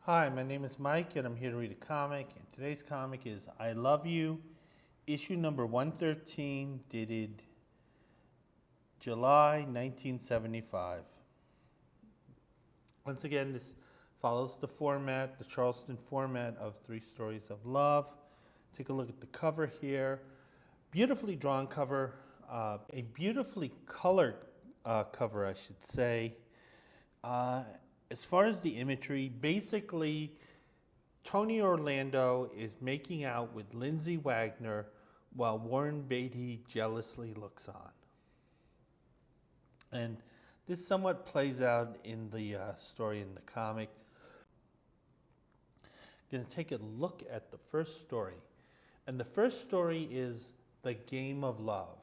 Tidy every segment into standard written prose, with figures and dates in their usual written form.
Hi, my name is Mike, and I'm here to read a comic. And today's comic is I Love You, issue number 113, dated July 1975. Once again, this follows the format, the Charleston format of 3 stories of love. Take a look at the cover here. Beautifully drawn cover, a beautifully colored cover, I should say. As far as the imagery, basically, Tony Orlando is making out with Lindsay Wagner while Warren Beatty jealously looks on. And this somewhat plays out in the story in the comic. I'm going to take a look at the first story. And the first story is The Game of Love.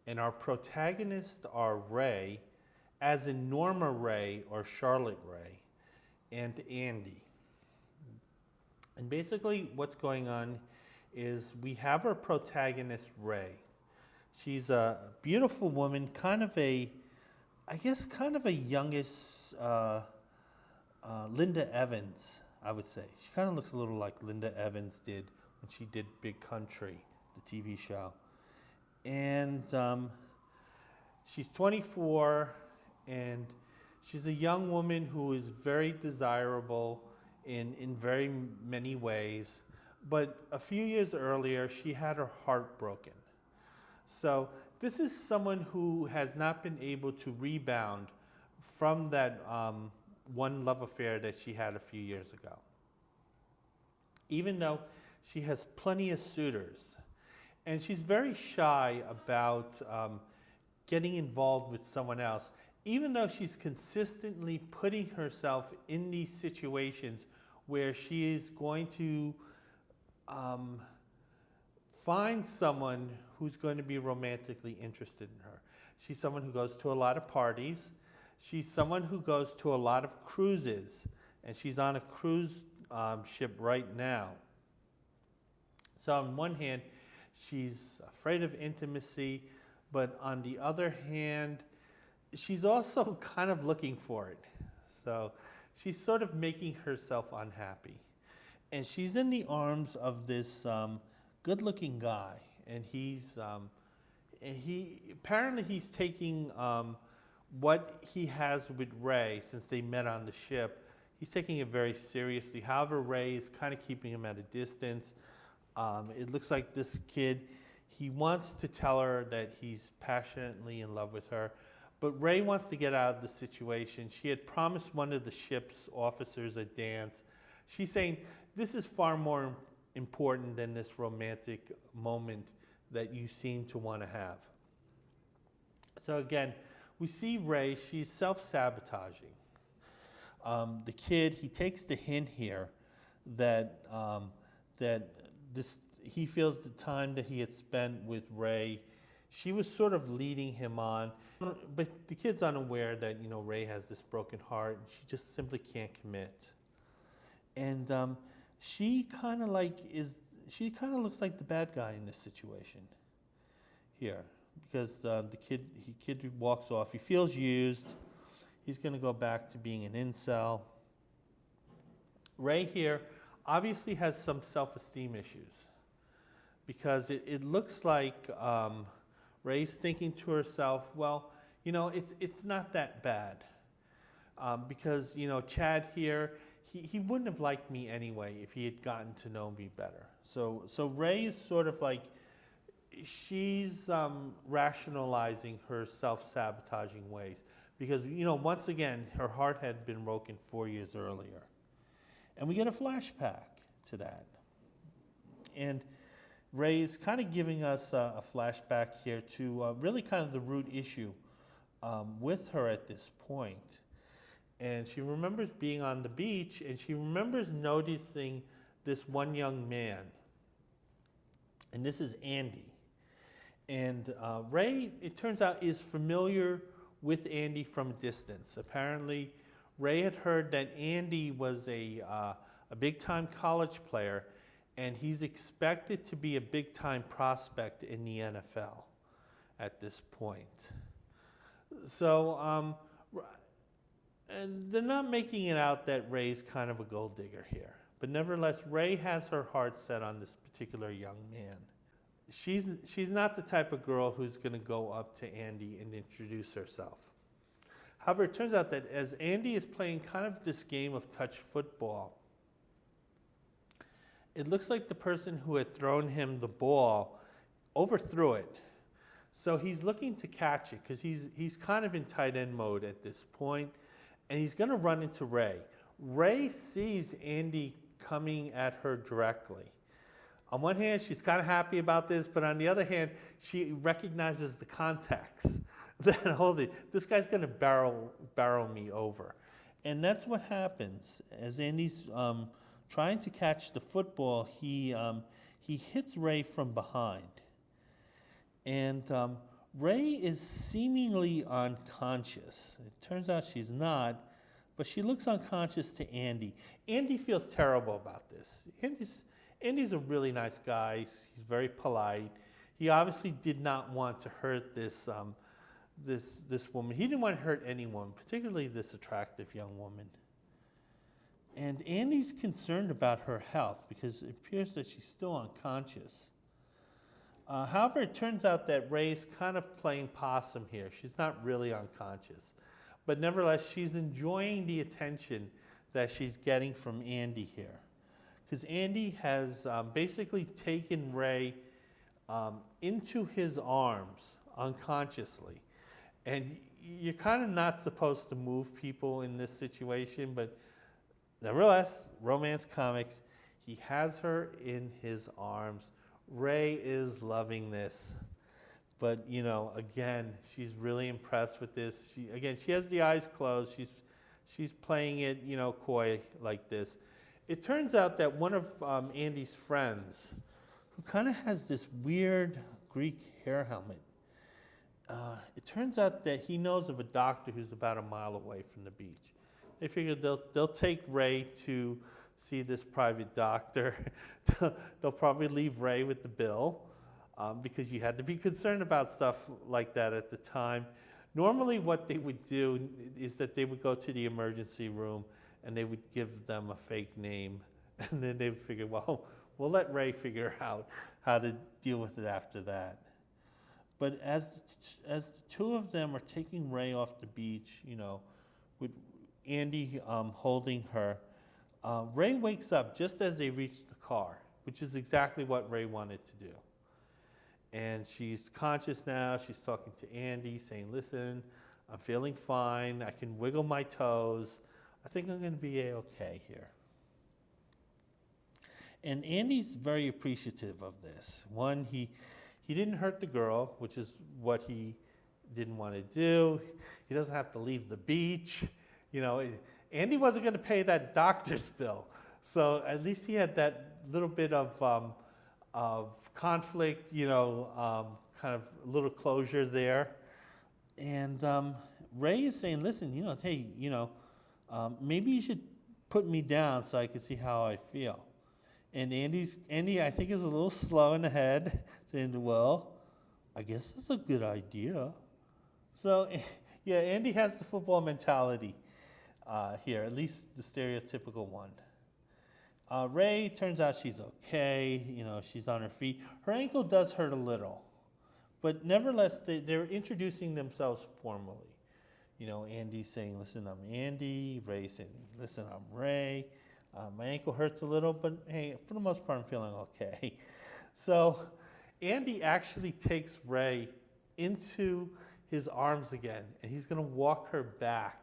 And our protagonists are Ray, as in Norma Ray or Charlotte Ray, and Andy. And basically what's going on is we have our protagonist, Ray. She's a beautiful woman, kind of a youngish Linda Evans, I would say. She kind of looks a little like Linda Evans did when she did Big Country, the TV show. And she's 24, and she's a young woman who is very desirable in very many ways. But a few years earlier, she had her heart broken. So this is someone who has not been able to rebound from that one love affair that she had a few years ago. Even though she has plenty of suitors. And she's very shy about getting involved with someone else, even though she's consistently putting herself in these situations where she is going to find someone who's going to be romantically interested in her. She's someone who goes to a lot of parties. She's someone who goes to a lot of cruises, and she's on a cruise ship right now. So on one hand, she's afraid of intimacy, but on the other hand, she's also kind of looking for it. So she's sort of making herself unhappy. And she's in the arms of this good-looking guy. And he's taking what he has with Ray since they met on the ship. He's taking it very seriously. However, Ray is kind of keeping him at a distance. It looks like this kid, he wants to tell her that he's passionately in love with her. But Ray wants to get out of the situation. She had promised one of the ship's officers a dance. She's saying, this is far more important than this romantic moment that you seem to want to have. So again, we see Ray, she's self-sabotaging. The kid, he takes the hint here that he feels the time that he had spent with Ray, she was sort of leading him on. But the kid's unaware that, Ray has this broken heart, and she just simply can't commit. And she kind of looks like the bad guy in this situation here, because the kid walks off. He feels used. He's going to go back to being an incel. Ray here obviously has some self-esteem issues, because it looks like Ray's thinking to herself, well, it's not that bad, because Chad here, he wouldn't have liked me anyway if he had gotten to know me better. So Ray is sort of like, she's rationalizing her self-sabotaging ways, because once again her heart had been broken 4 years earlier, and we get a flashback to that, and Ray is kind of giving us a flashback here to really kind of the root issue with her at this point. And she remembers being on the beach, and she remembers noticing this one young man. And this is Andy. And Ray, it turns out, is familiar with Andy from a distance. Apparently, Ray had heard that Andy was a big-time college player, and he's expected to be a big-time prospect in the NFL at this point. So And they're not making it out that Ray's kind of a gold digger here. But nevertheless, Ray has her heart set on this particular young man. She's not the type of girl who's going to go up to Andy and introduce herself. However, it turns out that as Andy is playing kind of this game of touch football, it looks like the person who had thrown him the ball overthrew it. So he's looking to catch it because he's kind of in tight end mode at this point, and he's going to run into Ray. Ray sees Andy coming at her directly. On one hand, she's kind of happy about this, but on the other hand, she recognizes the context. That, holy, this guy's going to barrel me over. And that's what happens. As Andy's trying to catch the football, he hits Ray from behind. And Ray is seemingly unconscious. It turns out she's not, but she looks unconscious to Andy. Andy feels terrible about this. Andy's a really nice guy. He's very polite. He obviously did not want to hurt this woman. He didn't want to hurt anyone, particularly this attractive young woman. And Andy's concerned about her health because it appears that she's still unconscious. However, it turns out that Ray's kind of playing possum here. She's not really unconscious. But nevertheless, she's enjoying the attention that she's getting from Andy here. Because Andy has basically taken Ray into his arms unconsciously. And you're kind of not supposed to move people in this situation, but nevertheless, romance comics, he has her in his arms. Ray is loving this. But, again, she's really impressed with this. She has the eyes closed. She's playing it, coy like this. It turns out that one of Andy's friends, who kind of has this weird Greek hair helmet, it turns out that he knows of a doctor who's about a mile away from the beach. They figure they'll take Ray to see this private doctor. They'll probably leave Ray with the bill because you had to be concerned about stuff like that at the time. Normally what they would do is that they would go to the emergency room and they would give them a fake name. And then they would figure, well, we'll let Ray figure out how to deal with it after that. But as the two of them are taking Ray off the beach, with Andy holding her, Ray wakes up just as they reach the car, which is exactly what Ray wanted to do. And she's conscious now. She's talking to Andy, saying, listen, I'm feeling fine. I can wiggle my toes. I think I'm going to be okay here. And Andy's very appreciative of this. One, he didn't hurt the girl, which is what he didn't want to do. He doesn't have to leave the beach. Andy wasn't going to pay that doctor's bill. So at least he had that little bit of conflict, kind of a little closure there. And Ray is saying, listen, hey, maybe you should put me down so I can see how I feel. And Andy, I think, is a little slow in the head, saying, well, I guess that's a good idea. So, yeah, Andy has the football mentality here, at least the stereotypical one. Ray, turns out she's okay. She's on her feet. Her ankle does hurt a little. But nevertheless, they're introducing themselves formally. Andy's saying, listen, I'm Andy. Ray's saying, listen, I'm Ray. My ankle hurts a little, but hey, for the most part, I'm feeling okay. So Andy actually takes Ray into his arms again, and he's going to walk her back,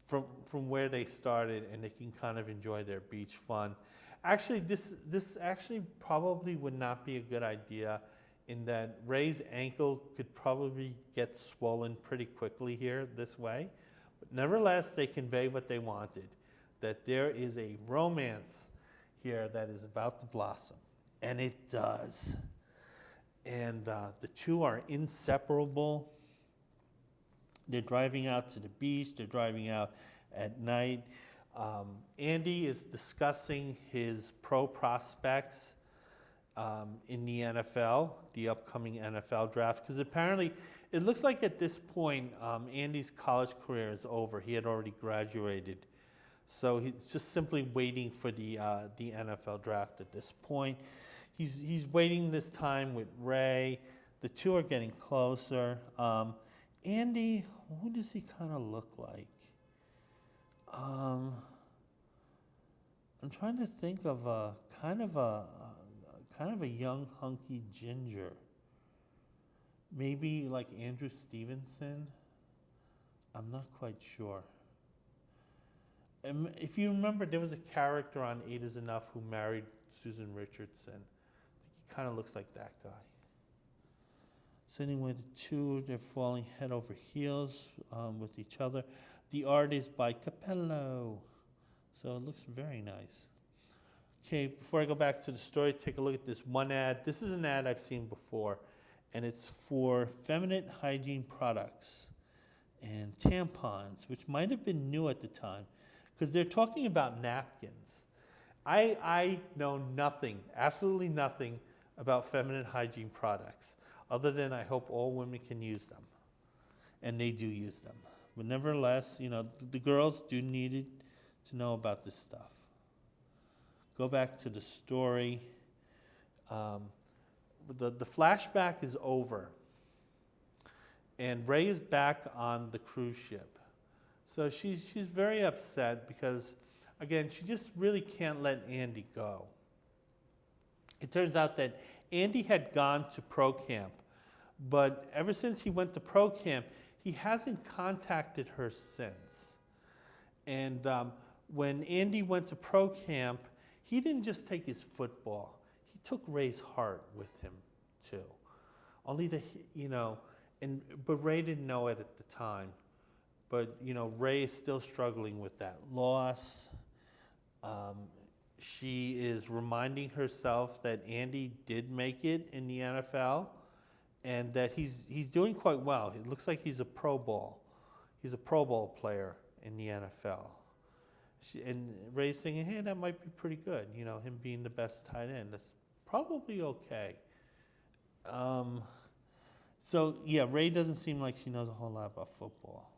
from where they started, and they can kind of enjoy their beach fun. Actually, this actually probably would not be a good idea, in that Ray's ankle could probably get swollen pretty quickly here this way. But nevertheless, they convey what they wanted, that there is a romance here that is about to blossom. And it does. And the two are inseparable. They're driving out to the beach. They're driving out at night. Andy is discussing his pro prospects in the NFL, the upcoming NFL draft, because apparently it looks like at this point, Andy's college career is over. He had already graduated. So he's just simply waiting for the NFL draft at this point. He's waiting this time with Ray. The two are getting closer. Andy, who does he kind of look like? I'm trying to think of a kind of a young hunky ginger. Maybe like Andrew Stevenson. I'm not quite sure. If you remember, there was a character on 8 is Enough who married Susan Richardson. I think he kind of looks like that guy. So anyway, the two, they're falling head over heels with each other. The art is by Capello. So it looks very nice. Okay, before I go back to the story, take a look at this one ad. This is an ad I've seen before, and it's for feminine hygiene products and tampons, which might have been new at the time, because they're talking about napkins. I know nothing, absolutely nothing about feminine hygiene products, other than I hope all women can use them. And they do use them. But nevertheless, you know, the girls do need to know about this stuff. Go back to the story. The flashback is over. And Ray is back on the cruise ship. So she's very upset because, again, she just really can't let Andy go. It turns out that Andy had gone to pro camp, but ever since he went to pro camp, he hasn't contacted her since. And when Andy went to pro camp, he didn't just take his football. He took Ray's heart with him, too. Only to, you know, but Ray didn't know it at the time. But, you know, Ray is still struggling with that loss. She is reminding herself that Andy did make it in the NFL and that he's doing quite well. It looks like he's a Pro Bowl. He's a Pro Bowl player in the NFL. And Ray's thinking, hey, that might be pretty good. You know, him being the best tight end. That's probably okay. So, yeah, Ray doesn't seem like she knows a whole lot about football.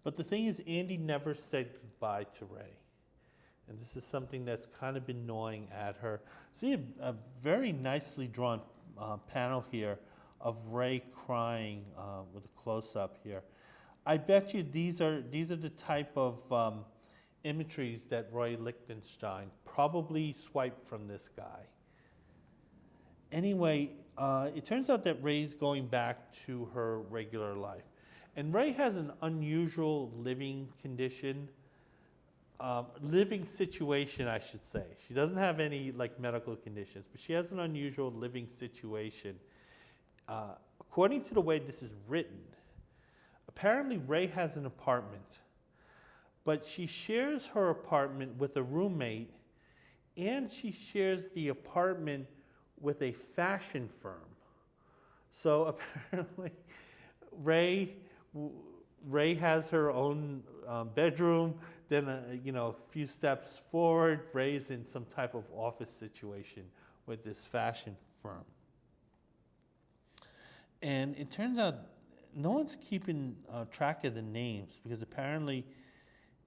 But the thing is, Andy never said goodbye to Ray. And this is something that's kind of been gnawing at her. See a very nicely drawn panel here of Ray crying with a close-up here. I bet you these are the type of imageries that Roy Lichtenstein probably swiped from this guy. Anyway, it turns out that Ray's going back to her regular life. And Ray has an unusual living condition, living situation, I should say. She doesn't have any like medical conditions, but she has an unusual living situation. According to the way this is written, apparently Ray has an apartment, but she shares her apartment with a roommate, and she shares the apartment with a fashion firm. So apparently Ray has her own bedroom. Then, a few steps forward, Ray's in some type of office situation with this fashion firm. And it turns out no one's keeping track of the names because apparently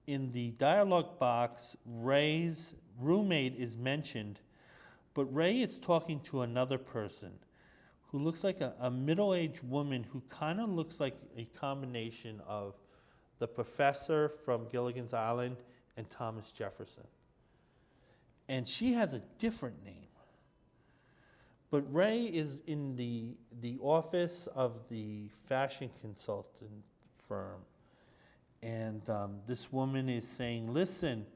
in the dialogue box, Ray's roommate is mentioned, but Ray is talking to another person who looks like a middle-aged woman who kind of looks like a combination of the professor from Gilligan's Island and Thomas Jefferson. And she has a different name. But Ray is in the office of the fashion consultant firm. And this woman is saying, listen,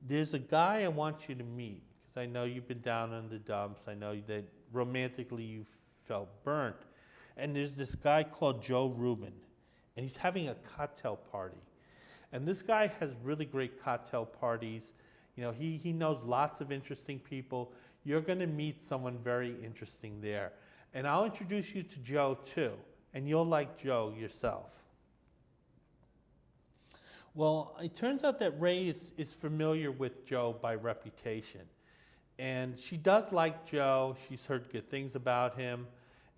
there's a guy I want you to meet, because I know you've been down in the dumps. I know that romantically you felt burnt. And there's this guy called Joe Rubin, and he's having a cocktail party. And this guy has really great cocktail parties. You know, he knows lots of interesting people. You're going to meet someone very interesting there. And I'll introduce you to Joe, too, and you'll like Joe yourself. Well, it turns out that Ray is familiar with Joe by reputation. And she does like Joe. She's heard good things about him.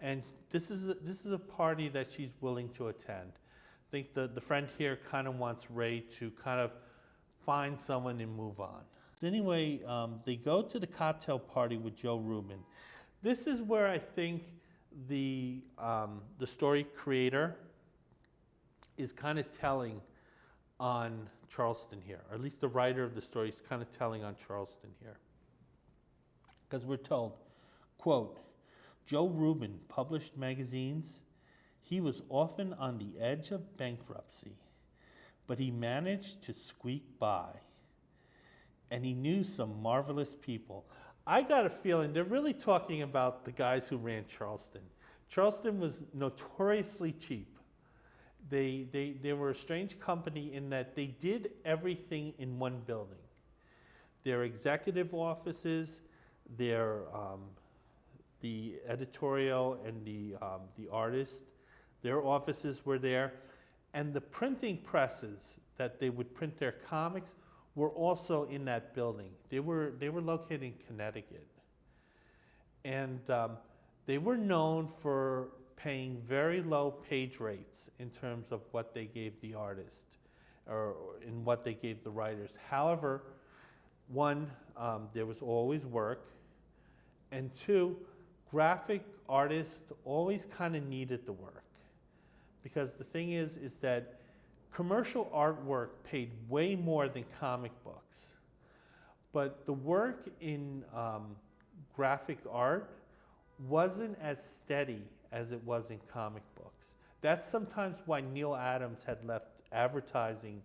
And this is a party that she's willing to attend. I think the friend here kind of wants Ray to kind of find someone and move on. Anyway, they go to the cocktail party with Joe Rubin. This is where I think the story creator is kind of telling on Charleston here, or at least the writer of the story is kind of telling on Charleston here. Because we're told, quote, Joe Rubin published magazines. He was often on the edge of bankruptcy, but he managed to squeak by. And he knew some marvelous people. I got a feeling they're really talking about the guys who ran Charleston. Charleston was notoriously cheap. They were a strange company in that they did everything in one building. Their executive offices, their the editorial and the artist, their offices were there, and the printing presses that they would print their comics were also in that building. They were located in Connecticut, and they were known for paying very low page rates in terms of what they gave the artist or in what they gave the writers. However, one, there was always work, and two, graphic artists always kind of needed the work, because the thing is that commercial artwork paid way more than comic books, but the work in graphic art wasn't as steady as it was in comic books. That's sometimes why Neil Adams had left advertising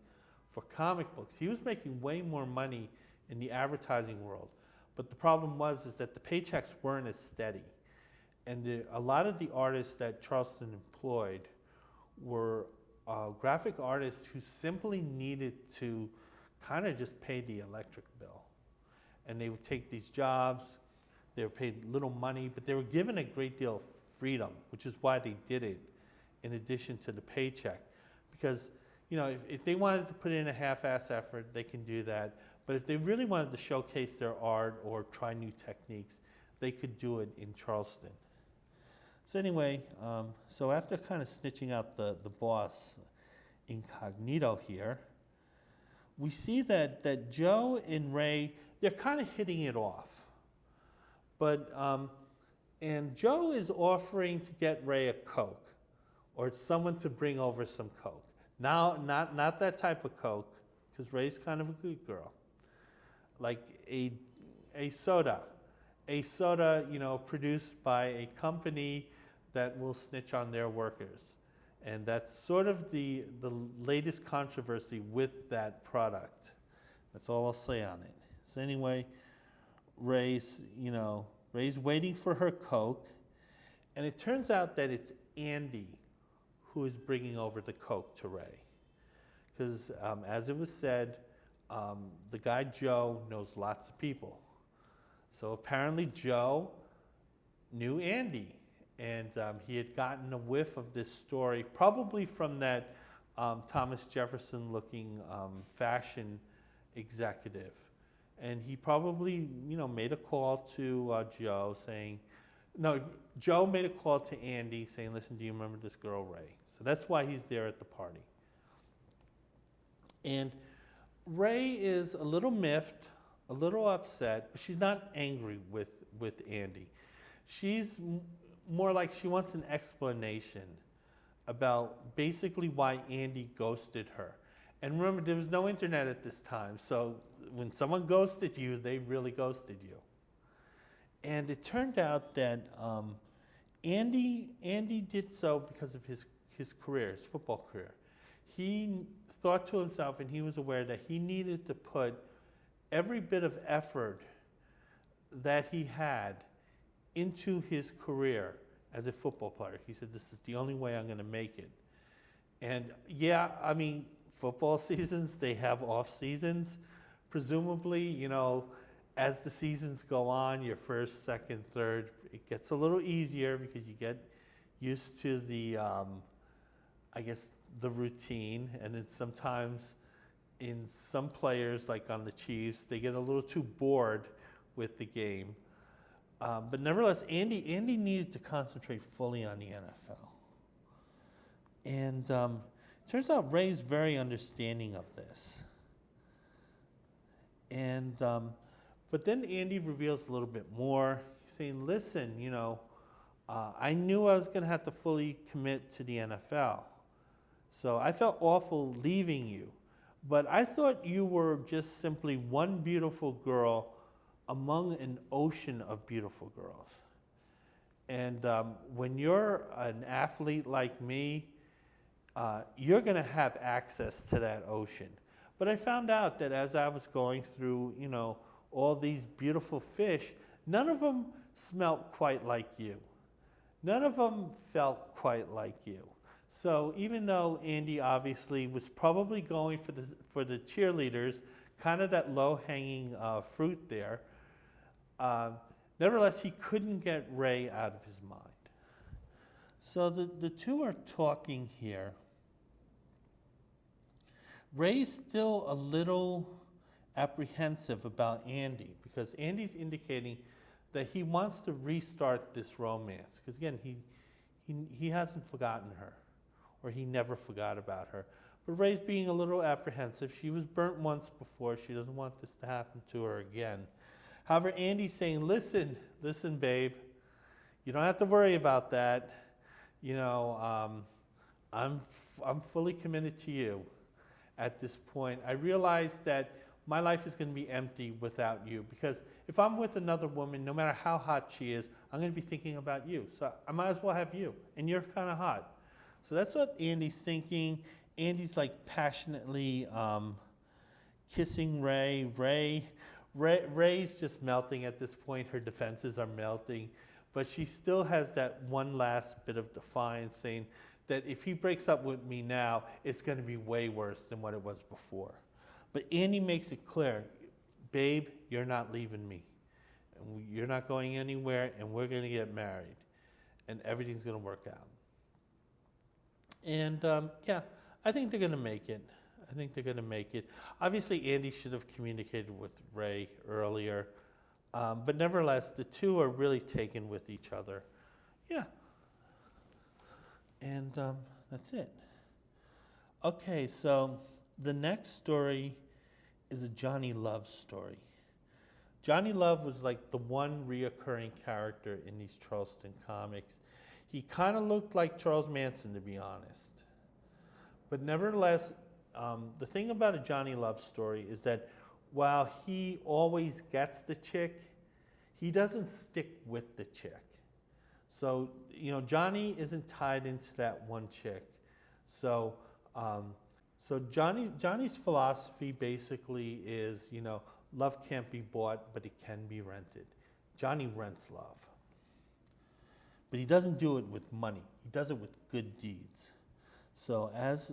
for comic books. He was making way more money in the advertising world, but the problem is that the paychecks weren't as steady. And a lot of the artists that Charleston employed were graphic artists who simply needed to kind of just pay the electric bill. And they would take these jobs, they were paid little money, but they were given a great deal of freedom, which is why they did it in addition to the paycheck. Because, you know, if they wanted to put in a half-ass effort, they can do that. But if they really wanted to showcase their art or try new techniques, they could do it in Charleston. So anyway, so after kind of snitching out the boss incognito here, we see that Joe and Ray, they're kind of hitting it off. But, and Joe is offering to get Ray a Coke, or someone to bring over some Coke. Now, not that type of Coke, because Ray's kind of a good girl. Like a soda, you know, produced by a company that will snitch on their workers. And that's sort of the latest controversy with that product. That's all I'll say on it. So anyway, Ray's waiting for her Coke, and it turns out that it's Andy who is bringing over the Coke to Ray. Because as it was said, the guy Joe knows lots of people. So apparently Joe knew Andy, and he had gotten a whiff of this story, probably from that Thomas Jefferson-looking fashion executive. And he probably, made a call to Joe saying, Joe made a call to Andy saying, listen, do you remember this girl, Ray? So that's why he's there at the party. And Ray is a little miffed, a little upset, but she's not angry with Andy. She's more like she wants an explanation about basically why Andy ghosted her. And remember, there was no internet at this time, so when someone ghosted you, they really ghosted you. And it turned out that Andy did so because of his career, his football career. He thought to himself, and he was aware that he needed to put every bit of effort that he had into his career as a football player. He said, this is the only way I'm going to make it. And yeah, I mean, football seasons, they have off seasons. Presumably, as the seasons go on, your first, second, third, it gets a little easier because you get used to the routine. And then sometimes in some players, like on the Chiefs, they get a little too bored with the game. But nevertheless, Andy needed to concentrate fully on the NFL. And turns out Ray's very understanding of this. And but then Andy reveals a little bit more. He's saying, listen, I knew I was going to have to fully commit to the NFL. So I felt awful leaving you. But I thought you were just simply one beautiful girl among an ocean of beautiful girls. And when you're an athlete like me, you're going to have access to that ocean. But I found out that as I was going through, all these beautiful fish, none of them smelt quite like you. None of them felt quite like you. So even though Andy obviously was probably going for the cheerleaders, kind of that low-hanging fruit there, nevertheless, he couldn't get Ray out of his mind. So the two are talking here. Ray's still a little apprehensive about Andy because Andy's indicating that he wants to restart this romance. Because again, he hasn't forgotten her, or he never forgot about her. But Ray's being a little apprehensive. She was burnt once before. She doesn't want this to happen to her again. However, Andy's saying, listen, babe, you don't have to worry about that. I'm fully committed to you at this point. I realize that my life is going to be empty without you, because if I'm with another woman, no matter how hot she is, I'm going to be thinking about you. So I might as well have you, and you're kind of hot. So that's what Andy's thinking. Andy's like passionately kissing Ray. Ray's just melting at this point. Her defenses are melting, but she still has that one last bit of defiance, saying that if he breaks up with me now, it's going to be way worse than what it was before. But Andy makes it clear, babe, you're not leaving me. You're not going anywhere, and we're going to get married, and everything's going to work out. And I think they're going to make it. Obviously, Andy should have communicated with Ray earlier, but nevertheless, the two are really taken with each other. Yeah. And that's it. Okay, so the next story is a Johnny Love story. Johnny Love was like the one reoccurring character in these Charleston comics. He kind of looked like Charles Manson, to be honest. But nevertheless, the thing about a Johnny Love story is that while he always gets the chick, he doesn't stick with the chick. So, Johnny isn't tied into that one chick. So Johnny's philosophy basically is, love can't be bought, but it can be rented. Johnny rents love. But he doesn't do it with money. He does it with good deeds. So as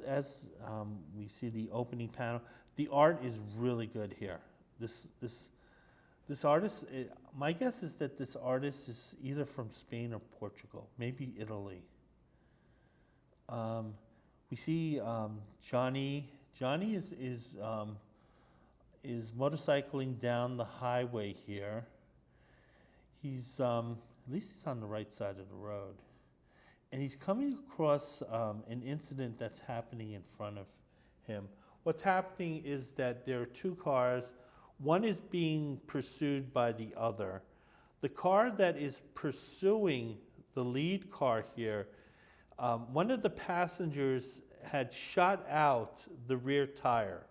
we see the opening panel, the art is really good here. This artist, my guess is that this artist is either from Spain or Portugal, maybe Italy. We see Johnny. Johnny is motorcycling down the highway here. He's at least he's on the right side of the road, and he's coming across an incident that's happening in front of him. What's happening is that there are two cars. One is being pursued by the other. The car that is pursuing the lead car here, one of the passengers had shot out the rear tire.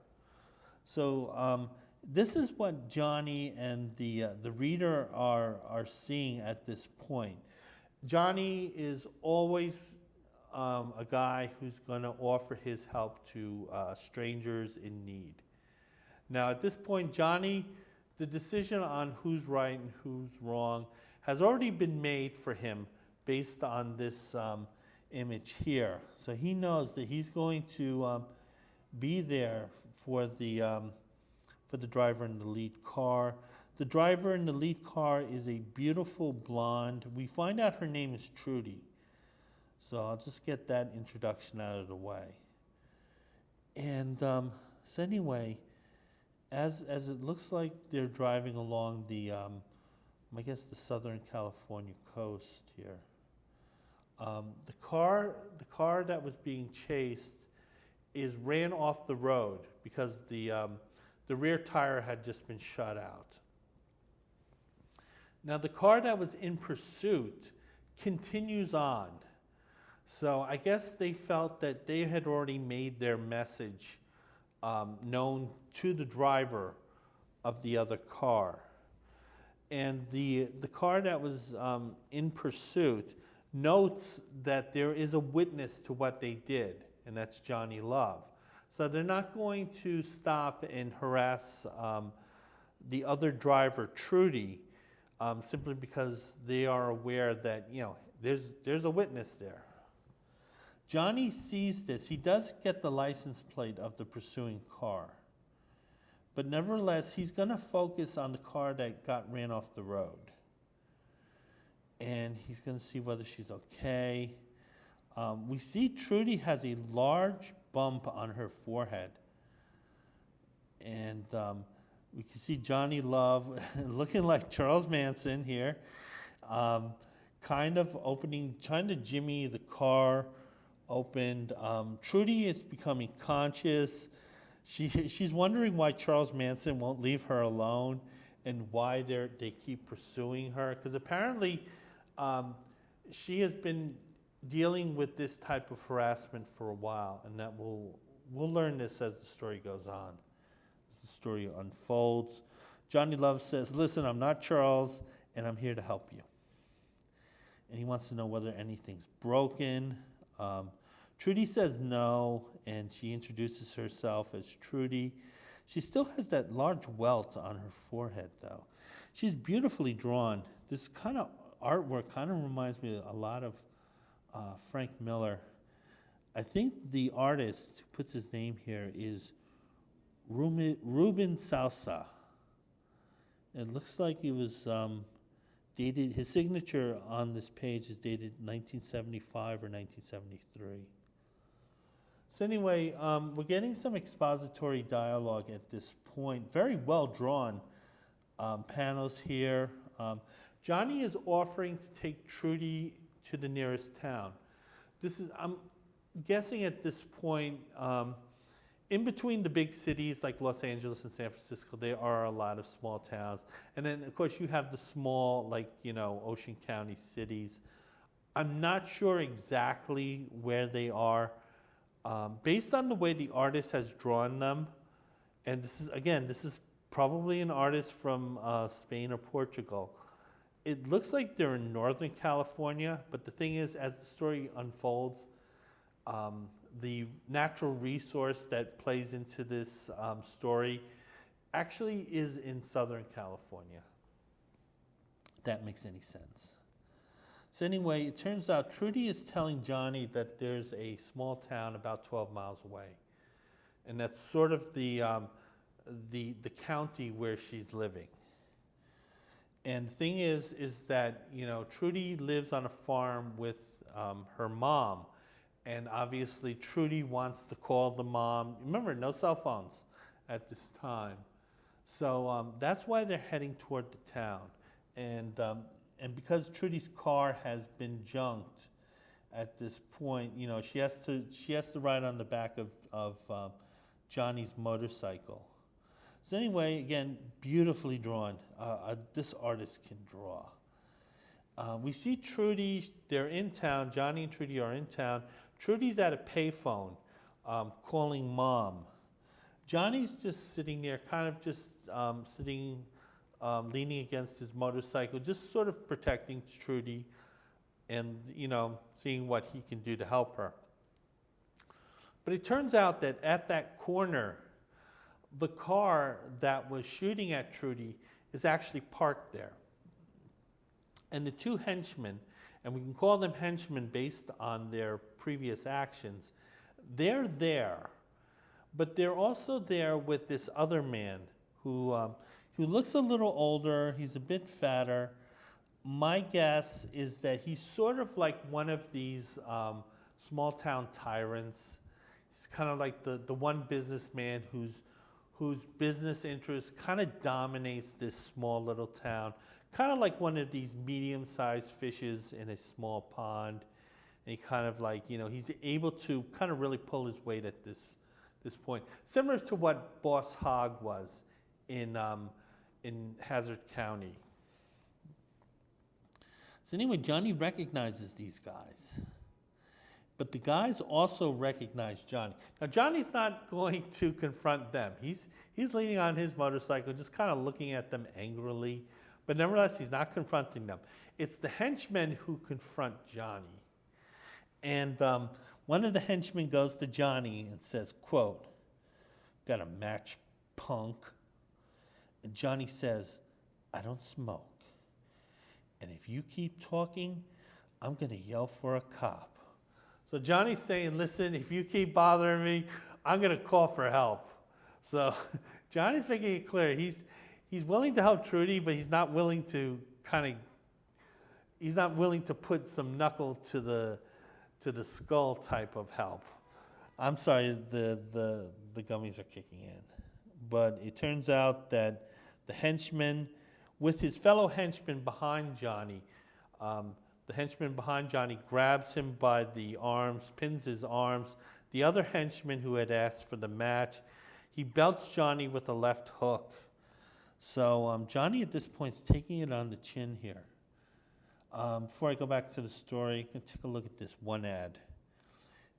So this is what Johnny and the reader are seeing at this point. Johnny is always a guy who's going to offer his help to strangers in need. Now, at this point, Johnny, the decision on who's right and who's wrong has already been made for him based on this image here. So he knows that he's going to be there for the driver in the lead car. The driver in the lead car is a beautiful blonde. We find out her name is Trudy. So I'll just get that introduction out of the way. And so anyway, as it looks like they're driving along the I guess the Southern California coast here. The car that was being chased ran off the road because the rear tire had just been shut out. Now the car that was in pursuit continues on. So I guess they felt that they had already made their message known to the driver of the other car. And the car that was in pursuit notes that there is a witness to what they did, and that's Johnny Love. So they're not going to stop and harass the other driver, Trudy, simply because they are aware that, there's a witness there. Johnny sees this. He does get the license plate of the pursuing car. But nevertheless, he's going to focus on the car that ran off the road. And he's going to see whether she's okay. We see Trudy has a large bump on her forehead. And we can see Johnny Love looking like Charles Manson here. Kind of trying to jimmy the car opened. Trudy is becoming conscious. She's wondering why Charles Manson won't leave her alone and why they keep pursuing her. Because apparently she has been dealing with this type of harassment for a while, and that we'll learn this as the story goes on, as the story unfolds. Johnny Love says, "Listen, I'm not Charles, and I'm here to help you." And he wants to know whether anything's broken. Trudy says no, and she introduces herself as Trudy. She still has that large welt on her forehead, though. She's beautifully drawn. This kind of artwork kind of reminds me a lot of Frank Miller. I think the artist who puts his name here is Ruben Salsa. It looks like it was dated, his signature on this page is dated 1975 or 1973. So anyway, we're getting some expository dialogue at this point. Very well drawn panels here. Johnny is offering to take Trudy to the nearest town. I'm guessing at this point, in between the big cities like Los Angeles and San Francisco, there are a lot of small towns. And then, of course, you have the small, Ocean County cities. I'm not sure exactly where they are. Based on the way the artist has drawn them, and this is probably an artist from Spain or Portugal. It looks like they're in Northern California, but the thing is, as the story unfolds, the natural resource that plays into this story actually is in Southern California. If that makes any sense. So anyway, it turns out Trudy is telling Johnny that there's a small town about 12 miles away. And that's sort of the county where she's living. And the thing is that, Trudy lives on a farm with her mom. And obviously, Trudy wants to call the mom. Remember, no cell phones at this time. So that's why they're heading toward the town. And because Trudy's car has been junked at this point, she has to ride on the back of Johnny's motorcycle. So anyway, again, beautifully drawn. This artist can draw. We see Trudy, they're in town. Johnny and Trudy are in town. Trudy's at a payphone calling mom. Johnny's just sitting there, kind of just sitting, leaning against his motorcycle, just sort of protecting Trudy and, seeing what he can do to help her. But it turns out that at that corner, the car that was shooting at Trudy is actually parked there. And the two henchmen, and we can call them henchmen based on their previous actions, they're there. But they're also there with this other man who looks a little older. He's a bit fatter. My guess is that he's sort of like one of these small town tyrants. He's kind of like the one businessman whose business interest kind of dominates this small little town, kind of like one of these medium-sized fishes in a small pond. And he kind of like, he's able to kind of really pull his weight at this point. Similar to what Boss Hogg was in Hazard County. So anyway, Johnny recognizes these guys. But the guys also recognize Johnny. Now, Johnny's not going to confront them. He's leaning on his motorcycle, just kind of looking at them angrily. But nevertheless, he's not confronting them. It's the henchmen who confront Johnny. And one of the henchmen goes to Johnny and says, quote, "Got a match, punk?" And Johnny says, "I don't smoke. And if you keep talking, I'm going to yell for a cop." So Johnny's saying, listen, if you keep bothering me, I'm going to call for help. So Johnny's making it clear. He's willing to help Trudy, but he's not willing to put some knuckle to the skull type of help. I'm sorry, the gummies are kicking in. But it turns out that the henchman, with his fellow henchman behind Johnny, the henchman behind Johnny grabs him by the arms, pins his arms. The other henchman who had asked for the match, he belts Johnny with a left hook. So Johnny at this point is taking it on the chin here. Before I go back to the story, you can take a look at this one ad.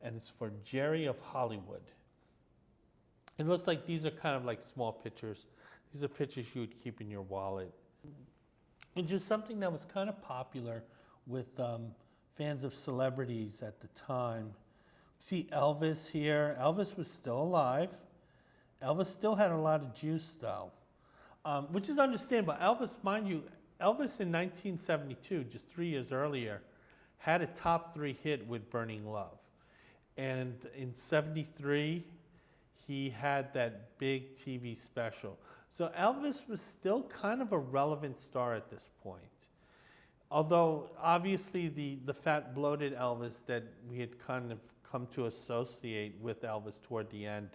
And it's for Jerry of Hollywood. It looks like these are kind of like small pictures. These are pictures you would keep in your wallet. And just something that was kind of popular with fans of celebrities at the time. See Elvis here. Elvis was still alive. Elvis still had a lot of juice, though, which is understandable. Elvis, mind you, Elvis in 1972, just 3 years earlier, had a top 3 hit with Burning Love. And in 73, he had that big TV special. So Elvis was still kind of a relevant star at this point. Although, obviously, the fat, bloated Elvis that we had kind of come to associate with Elvis toward the end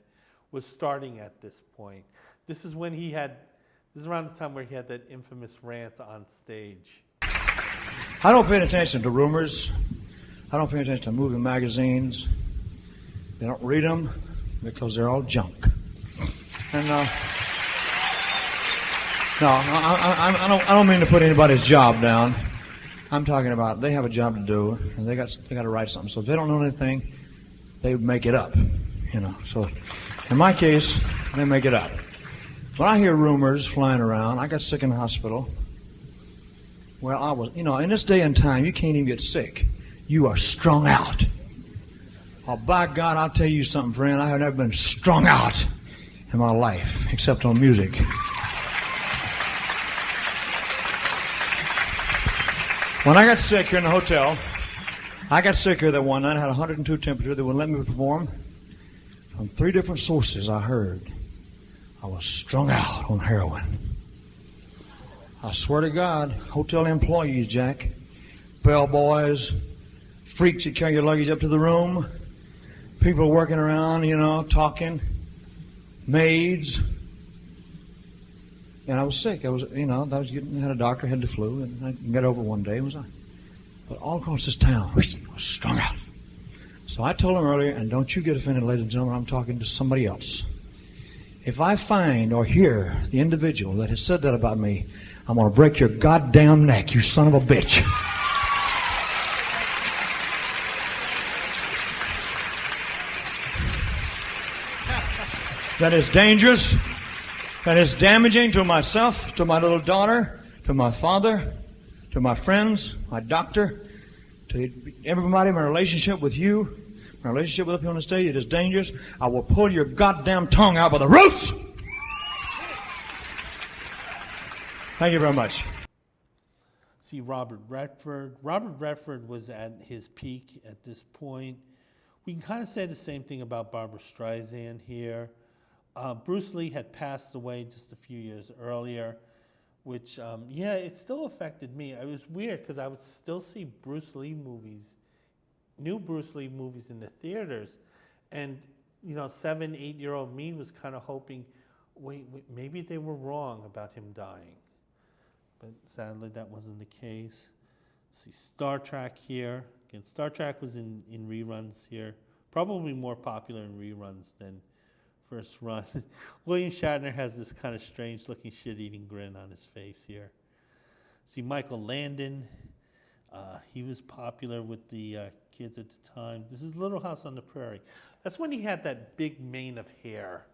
was starting at this point. This is around the time where he had that infamous rant on stage. I don't pay attention to rumors. I don't pay attention to movie magazines. They don't read them because they're all junk. And no, I don't mean to put anybody's job down. I'm talking about they have a job to do, and they got to write something. So if they don't know anything, they make it up, So in my case, they make it up. When I hear rumors flying around, I got sick in the hospital. Well, I was, in this day and time, you can't even get sick. You are strung out. Oh, by God, I'll tell you something, friend. I have never been strung out in my life, except on music. When I got sick here in the hotel, I got sick here that one night. I had 102 temperature. They wouldn't let me perform. From 3 different sources I heard I was strung out on heroin. I swear to God, hotel employees, Jack, bellboys, freaks that carry your luggage up to the room, people working around, talking, maids. And I was sick. I had a doctor, had the flu, and I got over one day. But all across this town, I was strung out. So I told him earlier, and don't you get offended, ladies and gentlemen, I'm talking to somebody else. If I find or hear the individual that has said that about me, I'm going to break your goddamn neck, you son of a bitch. That is dangerous. That is damaging to myself, to my little daughter, to my father, to my friends, my doctor, to everybody, my relationship with you, my relationship with up here on the stage. It is dangerous. I will pull your goddamn tongue out by the roots. Thank you very much. See Robert Redford. Robert Redford was at his peak at this point. We can kind of say the same thing about Barbra Streisand here. Bruce Lee had passed away just a few years earlier, which, it still affected me. It was weird because I would still see Bruce Lee movies, new Bruce Lee movies in the theaters. And, 7, 8-year-old me was kind of hoping, wait, maybe they were wrong about him dying. but sadly that wasn't the case. See Star Trek here. Again, Star Trek was in reruns here. Probably more popular in reruns than first run. William Shatner has this kind of strange looking shit-eating grin on his face here. See Michael Landon. He was popular with the kids at the time. This is Little House on the Prairie. That's when he had that big mane of hair.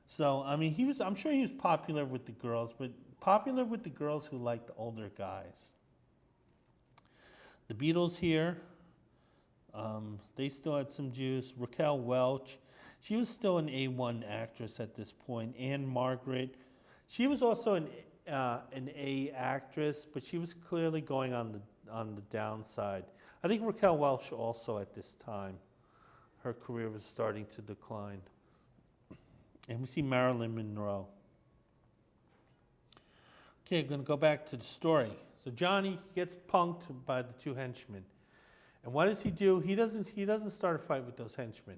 So, I mean, I'm sure he was popular with the girls, but popular with the girls who liked the older guys. The Beatles here, they still had some juice. Raquel Welch, she was still an A1 actress at this point. Anne Margaret, she was also an A actress, but she was clearly going on the downside. I think Raquel Welch also at this time, her career was starting to decline. And we see Marilyn Monroe. Okay, I'm going to go back to the story. So Johnny gets punked by the two henchmen. And what does he do? He doesn't start a fight with those henchmen.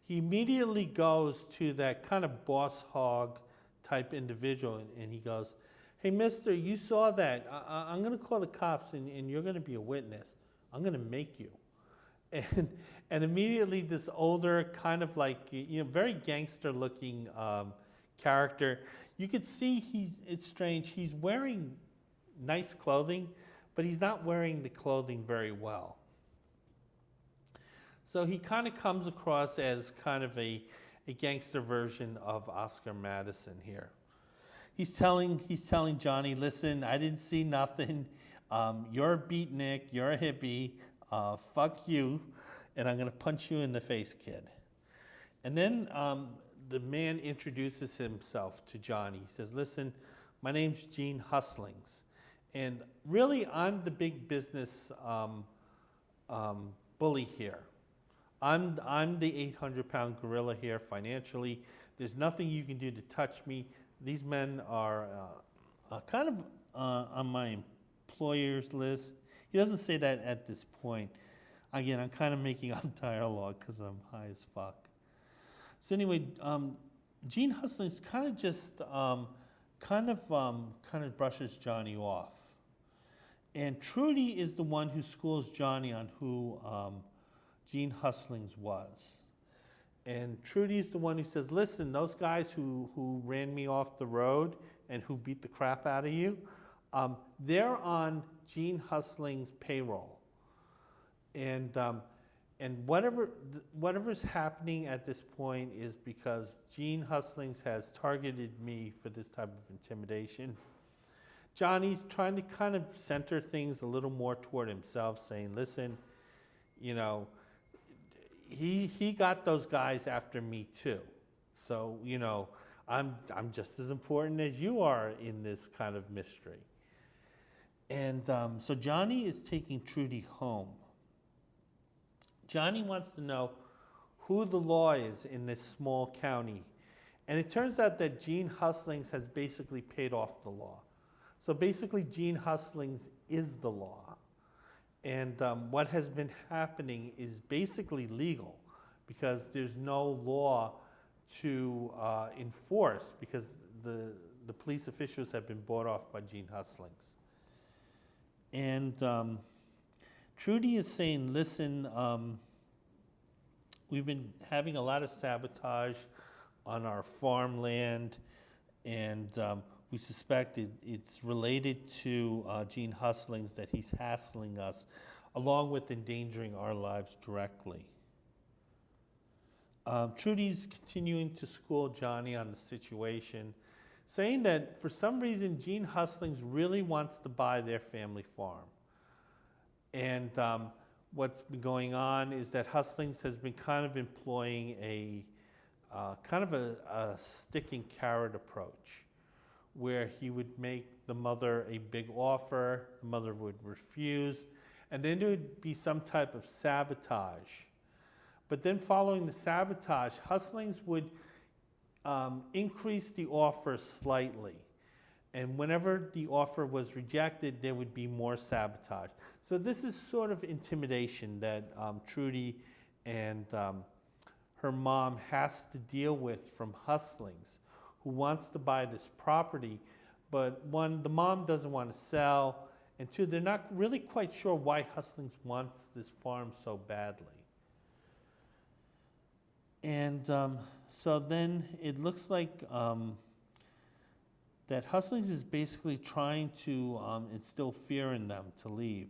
He immediately goes to that kind of boss hog type individual and he goes, "Hey, mister, you saw that. I'm going to call the cops and you're going to be a witness. I'm going to make you." And immediately this older, kind of like, very gangster looking character, you could see it's strange. He's wearing nice clothing, but he's not wearing the clothing very well. So he kind of comes across as kind of a gangster version of Oscar Madison here. He's telling Johnny, "Listen, I didn't see nothing. You're a beatnik. You're a hippie. Fuck you, and I'm going to punch you in the face, kid." And then the man introduces himself to Johnny. He says, "Listen, my name's Gene Hustlings, and really I'm the big business bully here. I'm the 800-pound gorilla here financially. There's nothing you can do to touch me. These men are kind of on my employer's list." He doesn't say that at this point. Again, I'm kind of making up dialogue because I'm high as fuck. So anyway, Gene Hustlings kind of just kind of brushes Johnny off, and Trudy is the one who schools Johnny on who Gene Hustlings was. And Trudy's the one who says, "Listen, those guys who ran me off the road and who beat the crap out of you, they're on Gene Hustling's payroll. And whatever's happening at this point is because Gene Hustlings has targeted me for this type of intimidation." Johnny's trying to kind of center things a little more toward himself, saying, "Listen, he got those guys after me too. So, I'm just as important as you are in this kind of mystery." And so Johnny is taking Trudy home. Johnny wants to know who the law is in this small county. And it turns out that Gene Hustlings has basically paid off the law. So basically Gene Hustlings is the law. And what has been happening is basically legal because there's no law to enforce because the police officials have been bought off by Gene Hustlings. And Trudy is saying, "Listen, we've been having a lot of sabotage on our farmland, and we suspect it's related to Gene Hustlings, that he's hassling us, along with endangering our lives directly." Trudy's continuing to school Johnny on the situation, saying that for some reason Gene Hustlings really wants to buy their family farm. And what's been going on is that Hustlings has been kind of employing a stick and carrot approach, where he would make the mother a big offer, the mother would refuse, and then there would be some type of sabotage. But then following the sabotage, Hustlings would increase the offer slightly. And whenever the offer was rejected, there would be more sabotage. So this is sort of intimidation that Trudy and her mom has to deal with from Hustlings, who wants to buy this property, but one, the mom doesn't want to sell, and two, they're not really quite sure why Hustlings wants this farm so badly. And so then it looks like that Hustlings is basically trying to instill fear in them to leave.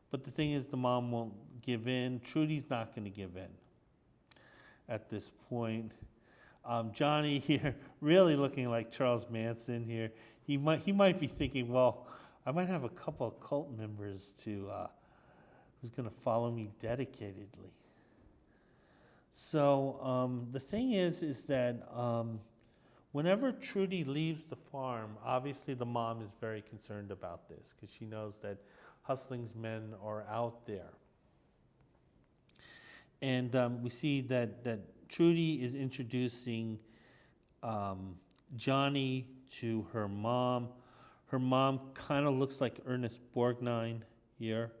But the thing is, the mom won't give in. Trudy's not going to give in at this point. Johnny here, really looking like Charles Manson here. He might be thinking, well, I might have a couple of cult members who's going to follow me dedicatedly. So the thing is that whenever Trudy leaves the farm, obviously the mom is very concerned about this because she knows that Hustling's men are out there. And we see that Trudy is introducing Johnny to her mom. Her mom kind of looks like Ernest Borgnine here.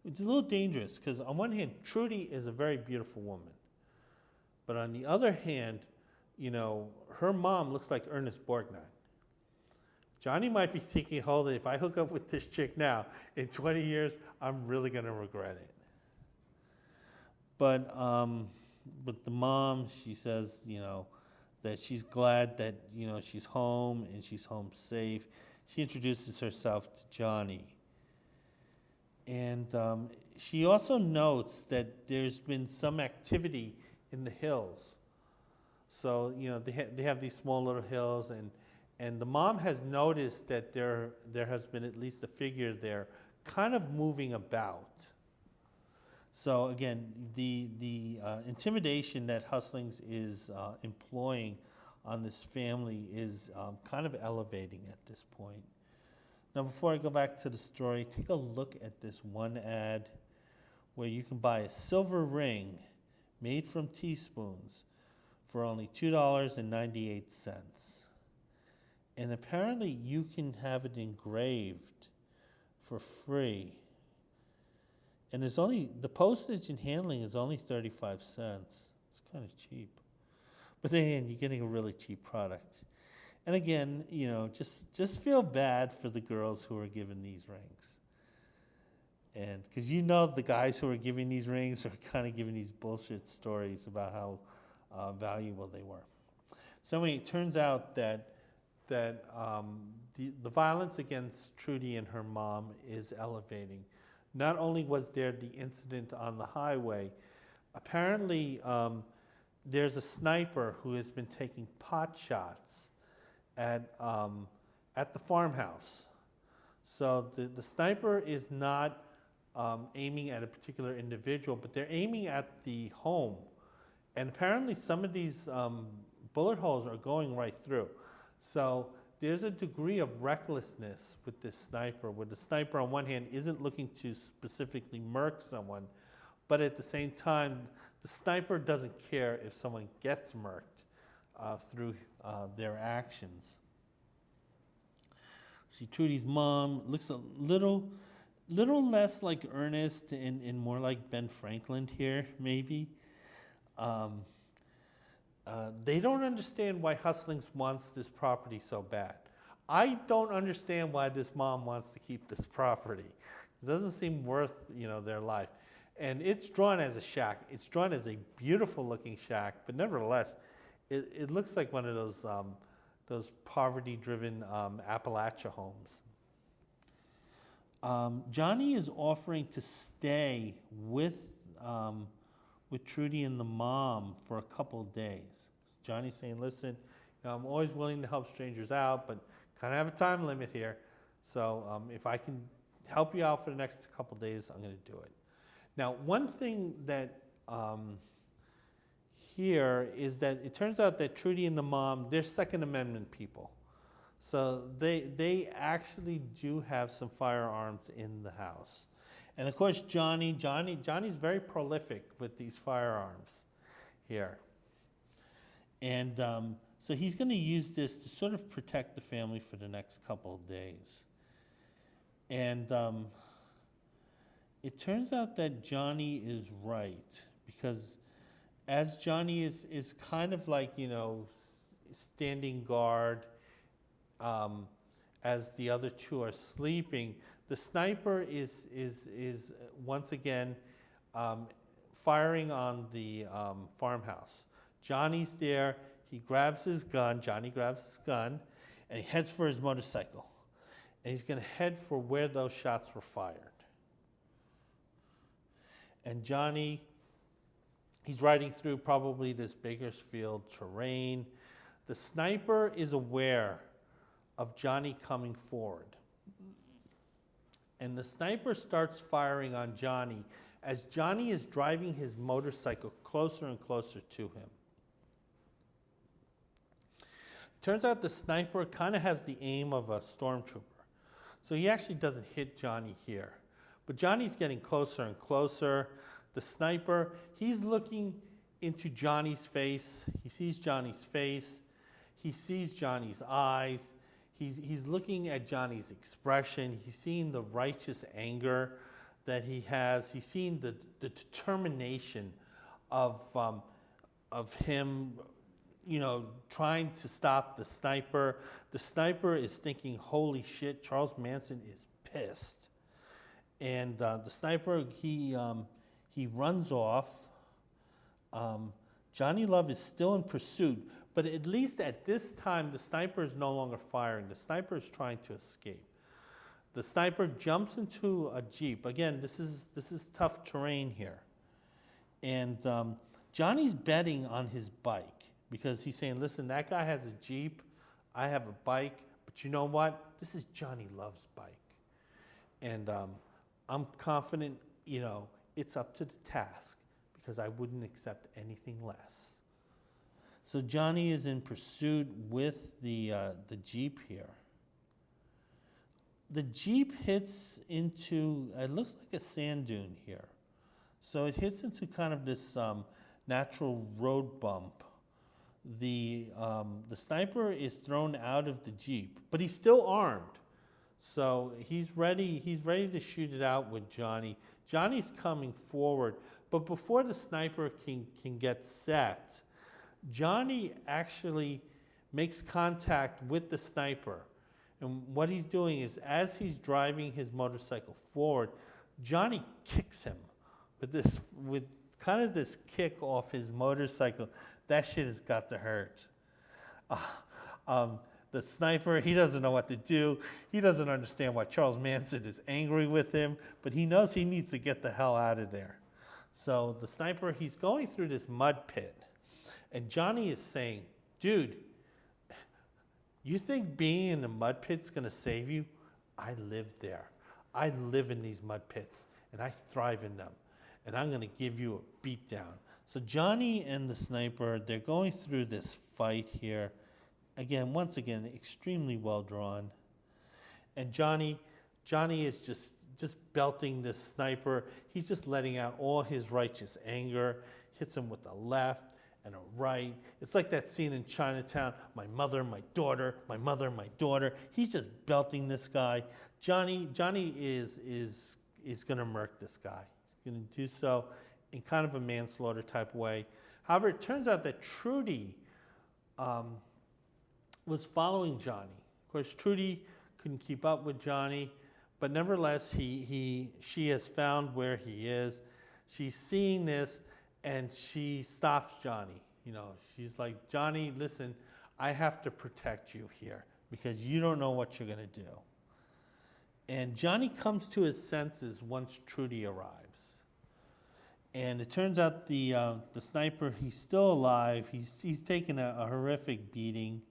It's a little dangerous because on one hand, Trudy is a very beautiful woman. But on the other hand, you know, her mom looks like Ernest Borgnine. Johnny might be thinking, hold it, if I hook up with this chick now, in 20 years, I'm really going to regret it. But the mom, she says, you know, that she's glad that, you know, she's home and she's home safe. She introduces herself to Johnny. And she also notes that there's been some activity in the hills. So, you know, they have these small little hills, and the mom has noticed that there has been at least a figure there kind of moving about. So again, the intimidation that Hustlings is employing on this family is kind of elevating at this point. Now, before I go back to the story, take a look at this one ad where you can buy a silver ring made from teaspoons for only $2.98. And apparently you can have it engraved for free. And there's only, the postage and handling is only 35 cents. It's kind of cheap. But then you're getting a really cheap product. And again, you know, just feel bad for the girls who are given these rings. And because you know the guys who are giving these rings are kind of giving these bullshit stories about how valuable they were. So anyway, it turns out that the violence against Trudy and her mom is elevating. Not only was there the incident on the highway, apparently there's a sniper who has been taking pot shots at the farmhouse. So the sniper is not aiming at a particular individual, but they're aiming at the home. And apparently some of these bullet holes are going right through. So there's a degree of recklessness with this sniper, where the sniper on one hand isn't looking to specifically murk someone, but at the same time, the sniper doesn't care if someone gets murked through their actions. See, Trudy's mom looks a little less like Ernest and more like Ben Franklin here, maybe. They don't understand why Hustlings wants this property so bad. I don't understand why this mom wants to keep this property. It doesn't seem worth, you know, their life. And it's drawn as a shack. It's drawn as a beautiful looking shack, but nevertheless, it looks like one of those poverty-driven Appalachia homes. Johnny is offering to stay with Trudy and the mom for a couple of days. Johnny's saying, listen, you know, I'm always willing to help strangers out, but kind of have a time limit here. So if I can help you out for the next couple of days, I'm going to do it. Now, one thing that here is that it turns out that Trudy and the mom, they're Second Amendment people. So they actually do have some firearms in the house. And of course, Johnny's very prolific with these firearms here. And so he's going to use this to sort of protect the family for the next couple of days. And it turns out that Johnny is right, because as Johnny is kind of like, you know, standing guard at as the other two are sleeping, the sniper is once again firing on the farmhouse. Johnny's there. He grabs his gun. Johnny grabs his gun, and he heads for his motorcycle. And he's going to head for where those shots were fired. And Johnny, he's riding through probably this Bakersfield terrain. The sniper is aware of Johnny coming forward. And the sniper starts firing on Johnny as Johnny is driving his motorcycle closer and closer to him. Turns out the sniper kind of has the aim of a stormtrooper. So he actually doesn't hit Johnny here. But Johnny's getting closer and closer. The sniper, he's looking into Johnny's face. He sees Johnny's face. He sees Johnny's eyes. He's looking at Johnny's expression. He's seeing the righteous anger that he has. He's seeing the determination of him, trying to stop the sniper. The sniper is thinking, holy shit, Charles Manson is pissed. And the sniper, he runs off. Johnny Love is still in pursuit, but at least at this time, the sniper is no longer firing. The sniper is trying to escape. The sniper jumps into a Jeep. Again, this is tough terrain here. And Johnny's betting on his bike because he's saying, listen, that guy has a Jeep, I have a bike, but you know what? This is Johnny Love's bike. And I'm confident, it's up to the task because I wouldn't accept anything less. So Johnny is in pursuit with the Jeep here. The Jeep hits into, it looks like a sand dune here. So it hits into kind of this natural road bump. The sniper is thrown out of the Jeep, but he's still armed. So he's ready to shoot it out with Johnny. Johnny's coming forward, but before the sniper can get set, Johnny actually makes contact with the sniper. And what he's doing is, as he's driving his motorcycle forward, Johnny kicks him with kind of this kick off his motorcycle. That shit has got to hurt. The sniper, he doesn't know what to do. He doesn't understand why Charles Manson is angry with him, but he knows he needs to get the hell out of there. So the sniper, he's going through this mud pit, and Johnny is saying, dude, you think being in a mud pit's gonna save you? I live there. I live in these mud pits, and I thrive in them, and I'm gonna give you a beatdown. So Johnny and the sniper, they're going through this fight here. Again, once again, extremely well drawn. And Johnny is just belting this sniper. He's just letting out all his righteous anger, hits him with a left and a right. It's like that scene in Chinatown, my mother, my daughter, my mother, my daughter. He's just belting this guy. Johnny is gonna murk this guy. He's gonna do so in kind of a manslaughter type way. However, it turns out that Trudy was following Johnny. Of course, Trudy couldn't keep up with Johnny, but nevertheless, she has found where he is. She's seeing this, and she stops Johnny. She's like, Johnny, listen, I have to protect you here because you don't know what you're gonna do. And Johnny comes to his senses once Trudy arrives. And it turns out the sniper, he's still alive. He's taken a horrific beating.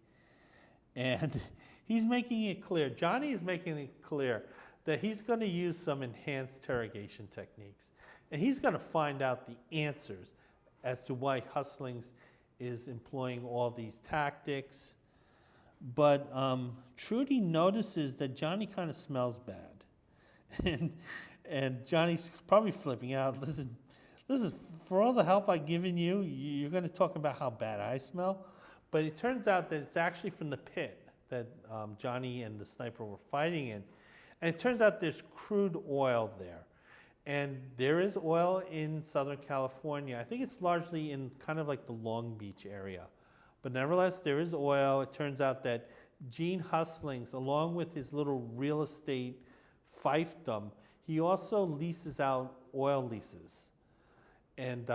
And he's making it clear, Johnny is making it clear that he's going to use some enhanced interrogation techniques. And he's going to find out the answers as to why Hustlings is employing all these tactics. But Trudy notices that Johnny kind of smells bad. And Johnny's probably flipping out. Listen, for all the help I've given you, you're going to talk about how bad I smell? But it turns out that it's actually from the pit that Johnny and the sniper were fighting in. And it turns out there's crude oil there. And there is oil in Southern California. I think it's largely in kind of like the Long Beach area. But nevertheless, there is oil. It turns out that Gene Hustlings, along with his little real estate fiefdom, he also leases out oil leases. And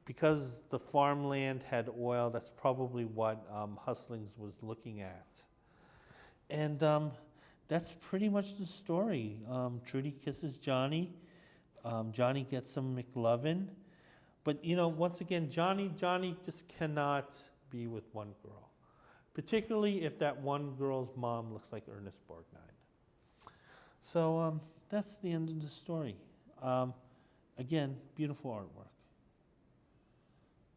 because the farmland had oil, that's probably what Hustlings was looking at. And that's pretty much the story. Trudy kisses Johnny. Johnny gets some McLovin. But, once again, Johnny just cannot be with one girl, particularly if that one girl's mom looks like Ernest Borgnine. So that's the end of the story. Again, beautiful artwork.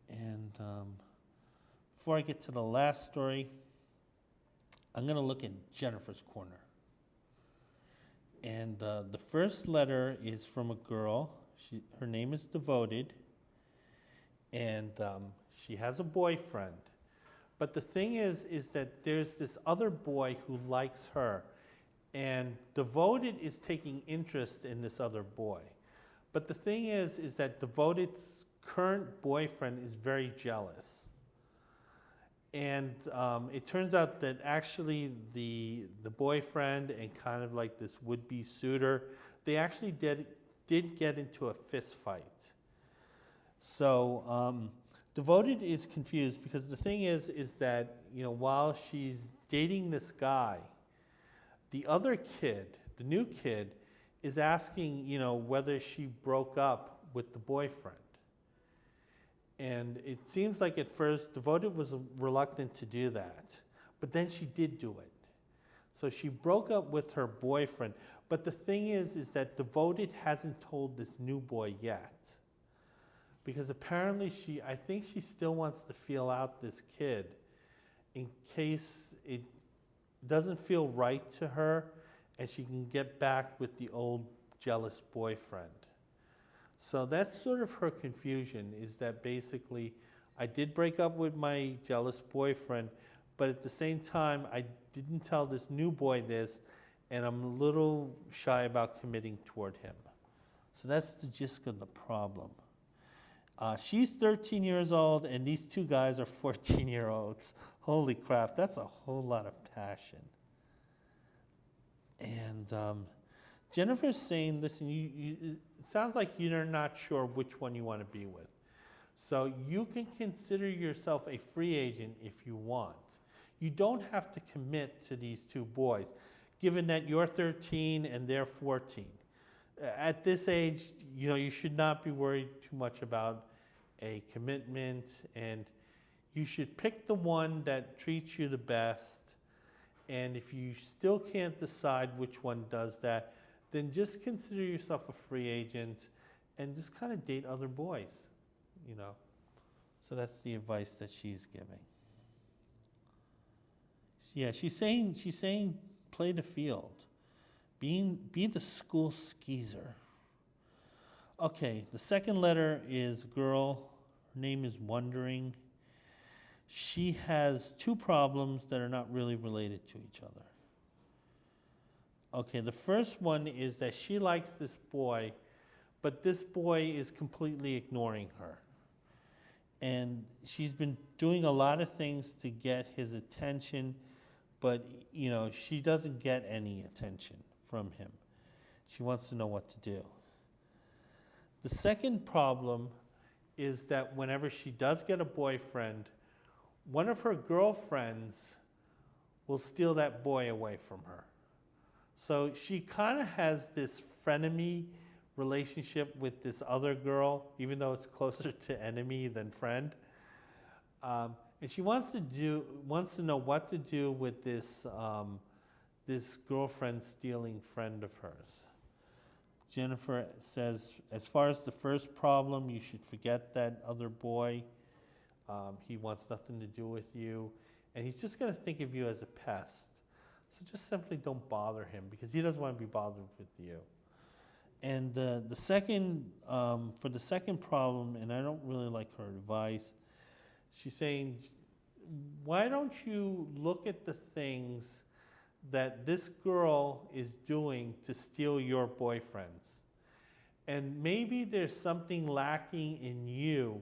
And before I get to the last story, I'm going to look at Jennifer's Corner. And the first letter is from a girl. Her name is Devoted. And she has a boyfriend. But the thing is that there's this other boy who likes her. And Devoted is taking interest in this other boy. But the thing is that Devoted's current boyfriend is very jealous. And it turns out that actually the boyfriend and kind of like this would-be suitor, they actually did get into a fist fight. So Devoted is confused because the thing is that, while she's dating this guy, the other kid, the new kid, is asking, whether she broke up with the boyfriend. And it seems like at first Devoted was reluctant to do that, but then she did do it. So she broke up with her boyfriend. But the thing is that Devoted hasn't told this new boy yet. Because apparently I think she still wants to feel out this kid in case it doesn't feel right to her and she can get back with the old jealous boyfriend. So that's sort of her confusion, is that basically I did break up with my jealous boyfriend, but at the same time I didn't tell this new boy this, and I'm a little shy about committing toward him. So that's the gist of the problem. She's 13 years old, and these two guys are 14-year-olds. Holy crap, that's a whole lot of passion. And Jennifer's saying, listen, it sounds like you're not sure which one you want to be with. So you can consider yourself a free agent if you want. You don't have to commit to these two boys, given that you're 13 and they're 14. At this age, you should not be worried too much about a commitment, and you should pick the one that treats you the best. And if you still can't decide which one does that, then just consider yourself a free agent and just kind of date other boys, So that's the advice that she's giving. Yeah, she's saying play the field. Be the school skeezer. Okay, the second letter is a girl. Her name is Wondering. She has two problems that are not really related to each other. Okay, the first one is that she likes this boy, but this boy is completely ignoring her. And she's been doing a lot of things to get his attention, but, she doesn't get any attention from him. She wants to know what to do. The second problem is that whenever she does get a boyfriend, one of her girlfriends will steal that boy away from her. So she kind of has this frenemy relationship with this other girl, even though it's closer to enemy than friend. And she wants to know what to do with this this girlfriend stealing friend of hers. Jennifer says, as far as the first problem, you should forget that other boy. He wants nothing to do with you, and he's just going to think of you as a pest. So just simply don't bother him, because he doesn't want to be bothered with you. And the second, for the second problem, and I don't really like her advice, she's saying, why don't you look at the things that this girl is doing to steal your boyfriends? And maybe there's something lacking in you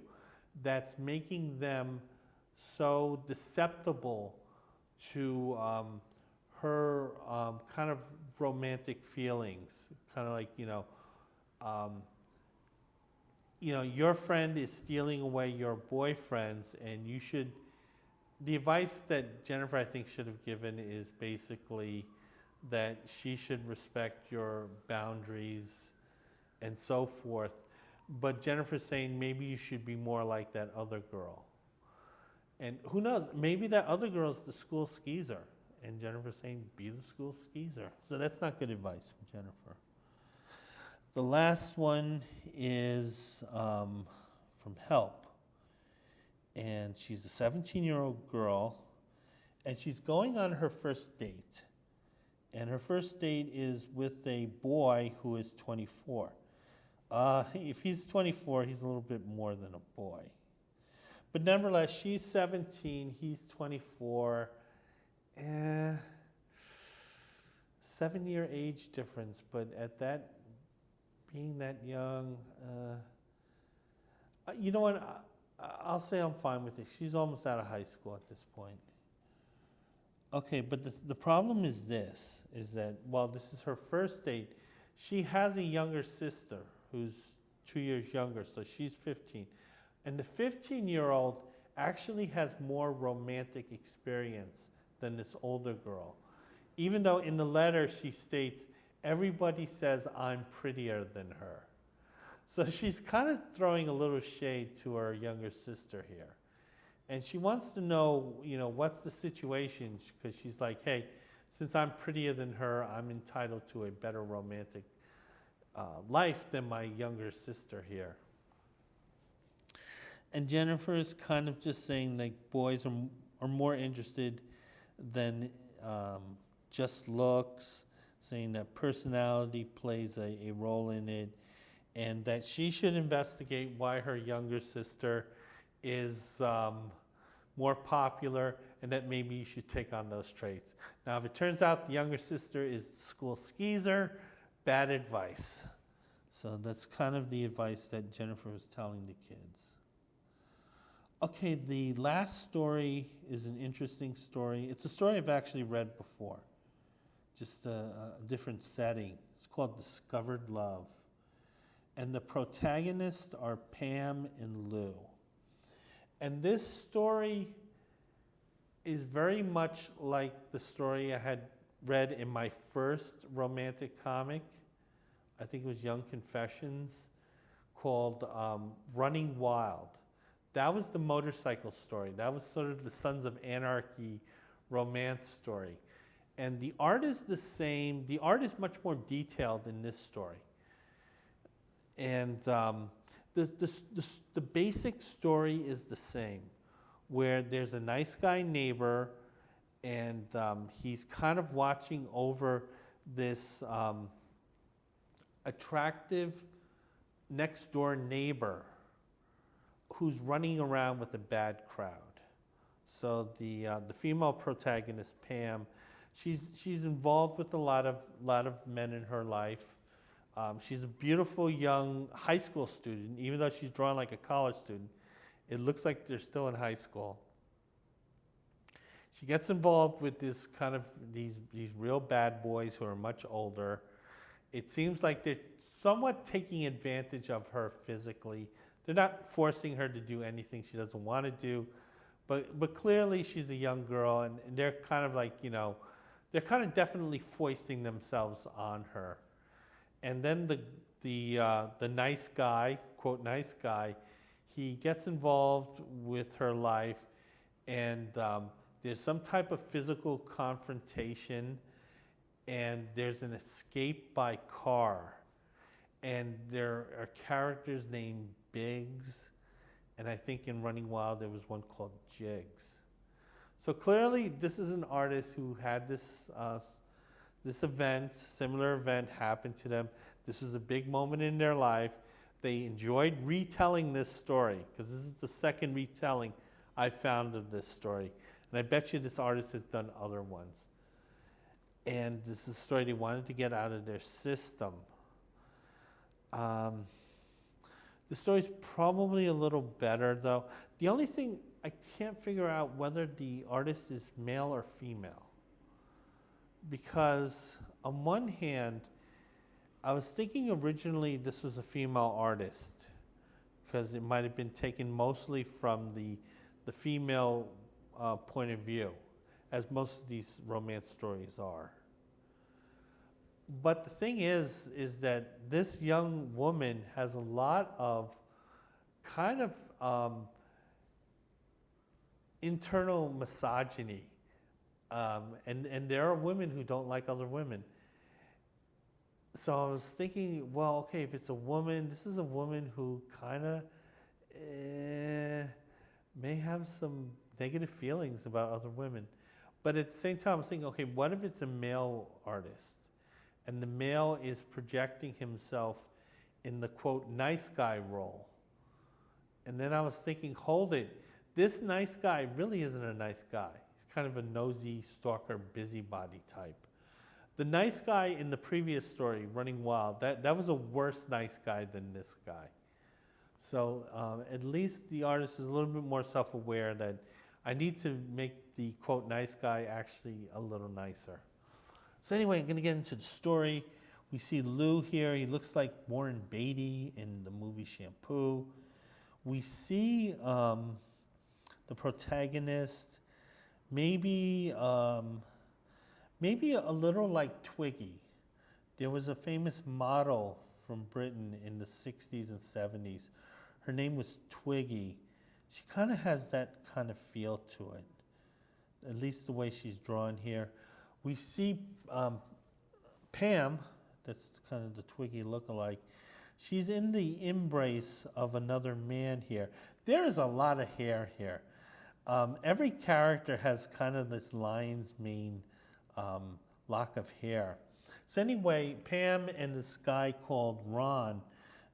that's making them so deceptible to her kind of romantic feelings, kind of like, your friend is stealing away your boyfriends, and you should. The advice that Jennifer, I think, should have given is basically that she should respect your boundaries and so forth. But Jennifer's saying maybe you should be more like that other girl. And who knows, maybe that other girl's the school skeezer. And Jennifer's saying, be the school skeezer. So that's not good advice from Jennifer. The last one is from Help. And she's a 17-year-old girl, and she's going on her first date. And her first date is with a boy who is 24. If he's 24, he's a little bit more than a boy. But nevertheless, she's 17, he's 24. 7-year age difference, but at that, being that young, you know what? I'll say I'm fine with it. She's almost out of high school at this point. Okay, but the problem is this, is that while this is her first date, she has a younger sister who's 2 years younger, so she's 15. And the 15-year-old actually has more romantic experience than this older girl. Even though in the letter she states, everybody says I'm prettier than her. So she's kind of throwing a little shade to her younger sister here. And she wants to know, what's the situation? Because she's like, hey, since I'm prettier than her, I'm entitled to a better romantic life than my younger sister here. And Jennifer is kind of just saying like boys are more interested than just looks, saying that personality plays a role in it, and that she should investigate why her younger sister is more popular, and that maybe you should take on those traits. Now, if it turns out the younger sister is the school skeezer, bad advice. So that's kind of the advice that Jennifer was telling the kids. Okay, the last story is an interesting story. It's a story I've actually read before, just a different setting. It's called Discovered Love. And the protagonists are Pam and Lou. And this story is very much like the story I had read in my first romantic comic. I think it was Young Confessions, called Running Wild. That was the motorcycle story. That was sort of the Sons of Anarchy romance story. And the art is the same. The art is much more detailed in this story. And the basic story is the same, where there's a nice guy neighbor, and he's kind of watching over this attractive next door neighbor who's running around with a bad crowd. So the female protagonist, Pam, she's involved with a lot of men in her life. She's a beautiful young high school student, even though she's drawn like a college student. It looks like they're still in high school. She gets involved with this kind of these real bad boys who are much older. It seems like they're somewhat taking advantage of her physically. They're not forcing her to do anything she doesn't want to do, but clearly she's a young girl, and they're kind of like, they're kind of definitely foisting themselves on her. And then the nice guy, quote nice guy, he gets involved with her life, and there's some type of physical confrontation, and there's an escape by car. And there are characters named Biggs, and I think in Running Wild there was one called Jigs. So clearly this is an artist who had this event, similar event happen to them. This is a big moment in their life. They enjoyed retelling this story, because this is the second retelling I found of this story. And I bet you this artist has done other ones. And this is a story they wanted to get out of their system. The story's probably a little better, though. The only thing I can't figure out whether the artist is male or female. Because on one hand, I was thinking originally this was a female artist, because it might have been taken mostly from the female point of view, as most of these romance stories are. But the thing is that this young woman has a lot of kind of internal misogyny. And there are women who don't like other women. So I was thinking, well, okay, if it's a woman, this is a woman who kind of may have some negative feelings about other women. But at the same time, I was thinking, okay, what if it's a male artist? And the male is projecting himself in the, quote, nice guy role. And then I was thinking, hold it. This nice guy really isn't a nice guy. He's kind of a nosy, stalker, busybody type. The nice guy in the previous story, Running Wild, that was a worse nice guy than this guy. So at least the artist is a little bit more self-aware that I need to make the, quote, nice guy actually a little nicer. So anyway, I'm going to get into the story. We see Lou here. He looks like Warren Beatty in the movie Shampoo. We see the protagonist maybe a little like Twiggy. There was a famous model from Britain in the 60s and 70s. Her name was Twiggy. She kind of has that kind of feel to it, at least the way she's drawn here. We see Pam, that's kind of the Twiggy lookalike. She's in the embrace of another man here. There is a lot of hair here. Every character has kind of this lion's mane lock of hair. So anyway, Pam and this guy called Ron,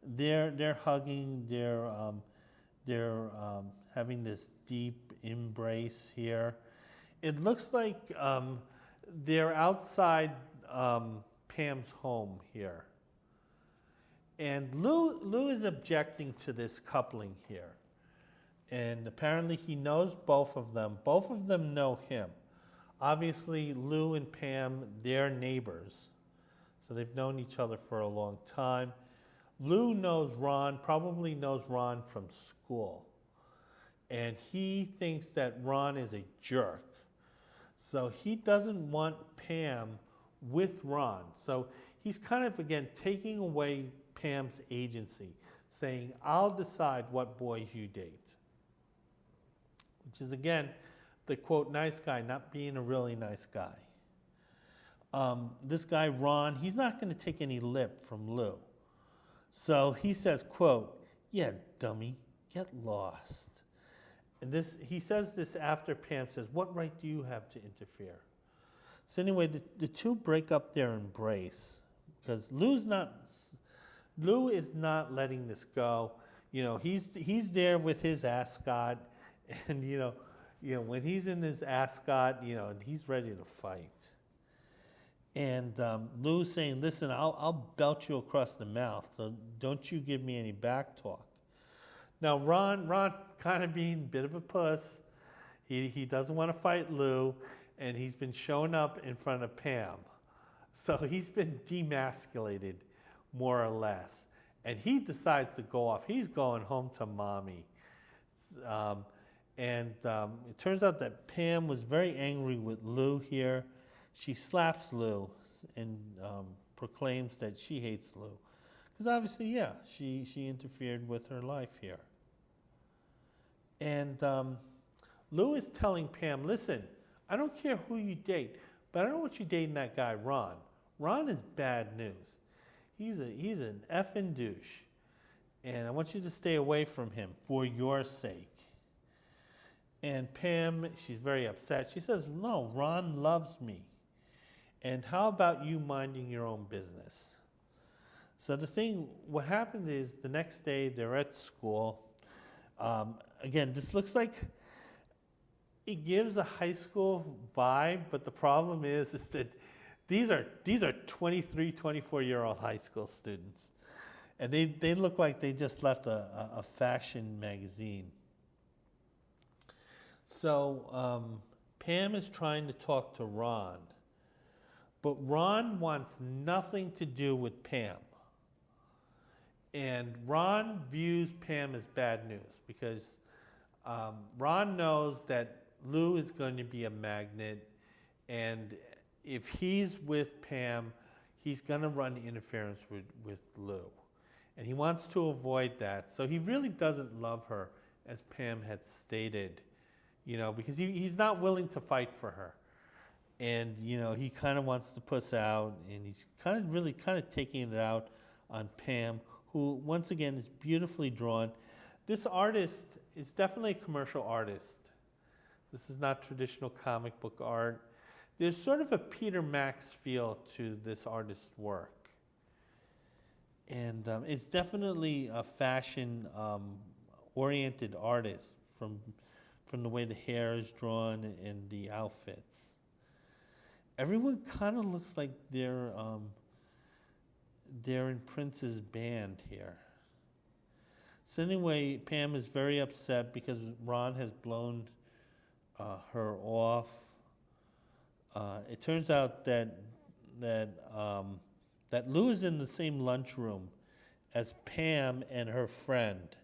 they're hugging, they're having this deep embrace here. It looks like they're outside Pam's home here. And Lou is objecting to this coupling here. And apparently he knows both of them. Both of them know him. Obviously, Lou and Pam, they're neighbors. So they've known each other for a long time. Lou knows Ron, probably knows Ron from school. And he thinks that Ron is a jerk. So he doesn't want Pam with Ron. So he's kind of, again, taking away Pam's agency, saying, I'll decide what boys you date. Which is, again, the, quote, nice guy not being a really nice guy. This guy, Ron, he's not going to take any lip from Lou. So he says, quote, yeah, dummy, get lost. And he says this after Pam says, what right do you have to interfere? So anyway, the two break up their embrace because Lou is not letting this go. You know, he's there with his ascot, and you know, when he's in his ascot, he's ready to fight. And Lou's saying, listen, I'll belt you across the mouth, so don't you give me any back talk. Now, Ron kind of being a bit of a puss, he doesn't want to fight Lou, and he's been showing up in front of Pam. So he's been demasculated, more or less. And he decides to go off. He's going home to mommy. It turns out that Pam was very angry with Lou here. She slaps Lou and proclaims that she hates Lou. Because obviously, yeah, she interfered with her life here. And Lou is telling Pam, listen, I don't care who you date, but I don't want you dating that guy, Ron. Ron is bad news. He's an effing douche. And I want you to stay away from him for your sake. And Pam, she's very upset. She says, no, Ron loves me. And how about you minding your own business? So what happened is the next day they're at school. Again, this looks like it gives a high school vibe, but the problem is that these are 23, 24-year-old high school students. And they look like they just left a fashion magazine. So Pam is trying to talk to Ron, but Ron wants nothing to do with Pam. And Ron views Pam as bad news because Ron knows that Lou is going to be a magnet, and if he's with Pam, he's going to run interference with Lou. And he wants to avoid that. So he really doesn't love her, as Pam had stated, because he's not willing to fight for her. And, he kind of wants to puss out, and he's kind of taking it out on Pam, who, once again, is beautifully drawn. This artist is definitely a commercial artist. This is not traditional comic book art. There's sort of a Peter Max feel to this artist's work. And it's definitely a fashion-oriented artist from the way the hair is drawn and the outfits. Everyone kind of looks like they're in Prince's band here. So anyway, Pam is very upset because Ron has blown her off. It turns out that Lou is in the same lunchroom as Pam and her friend.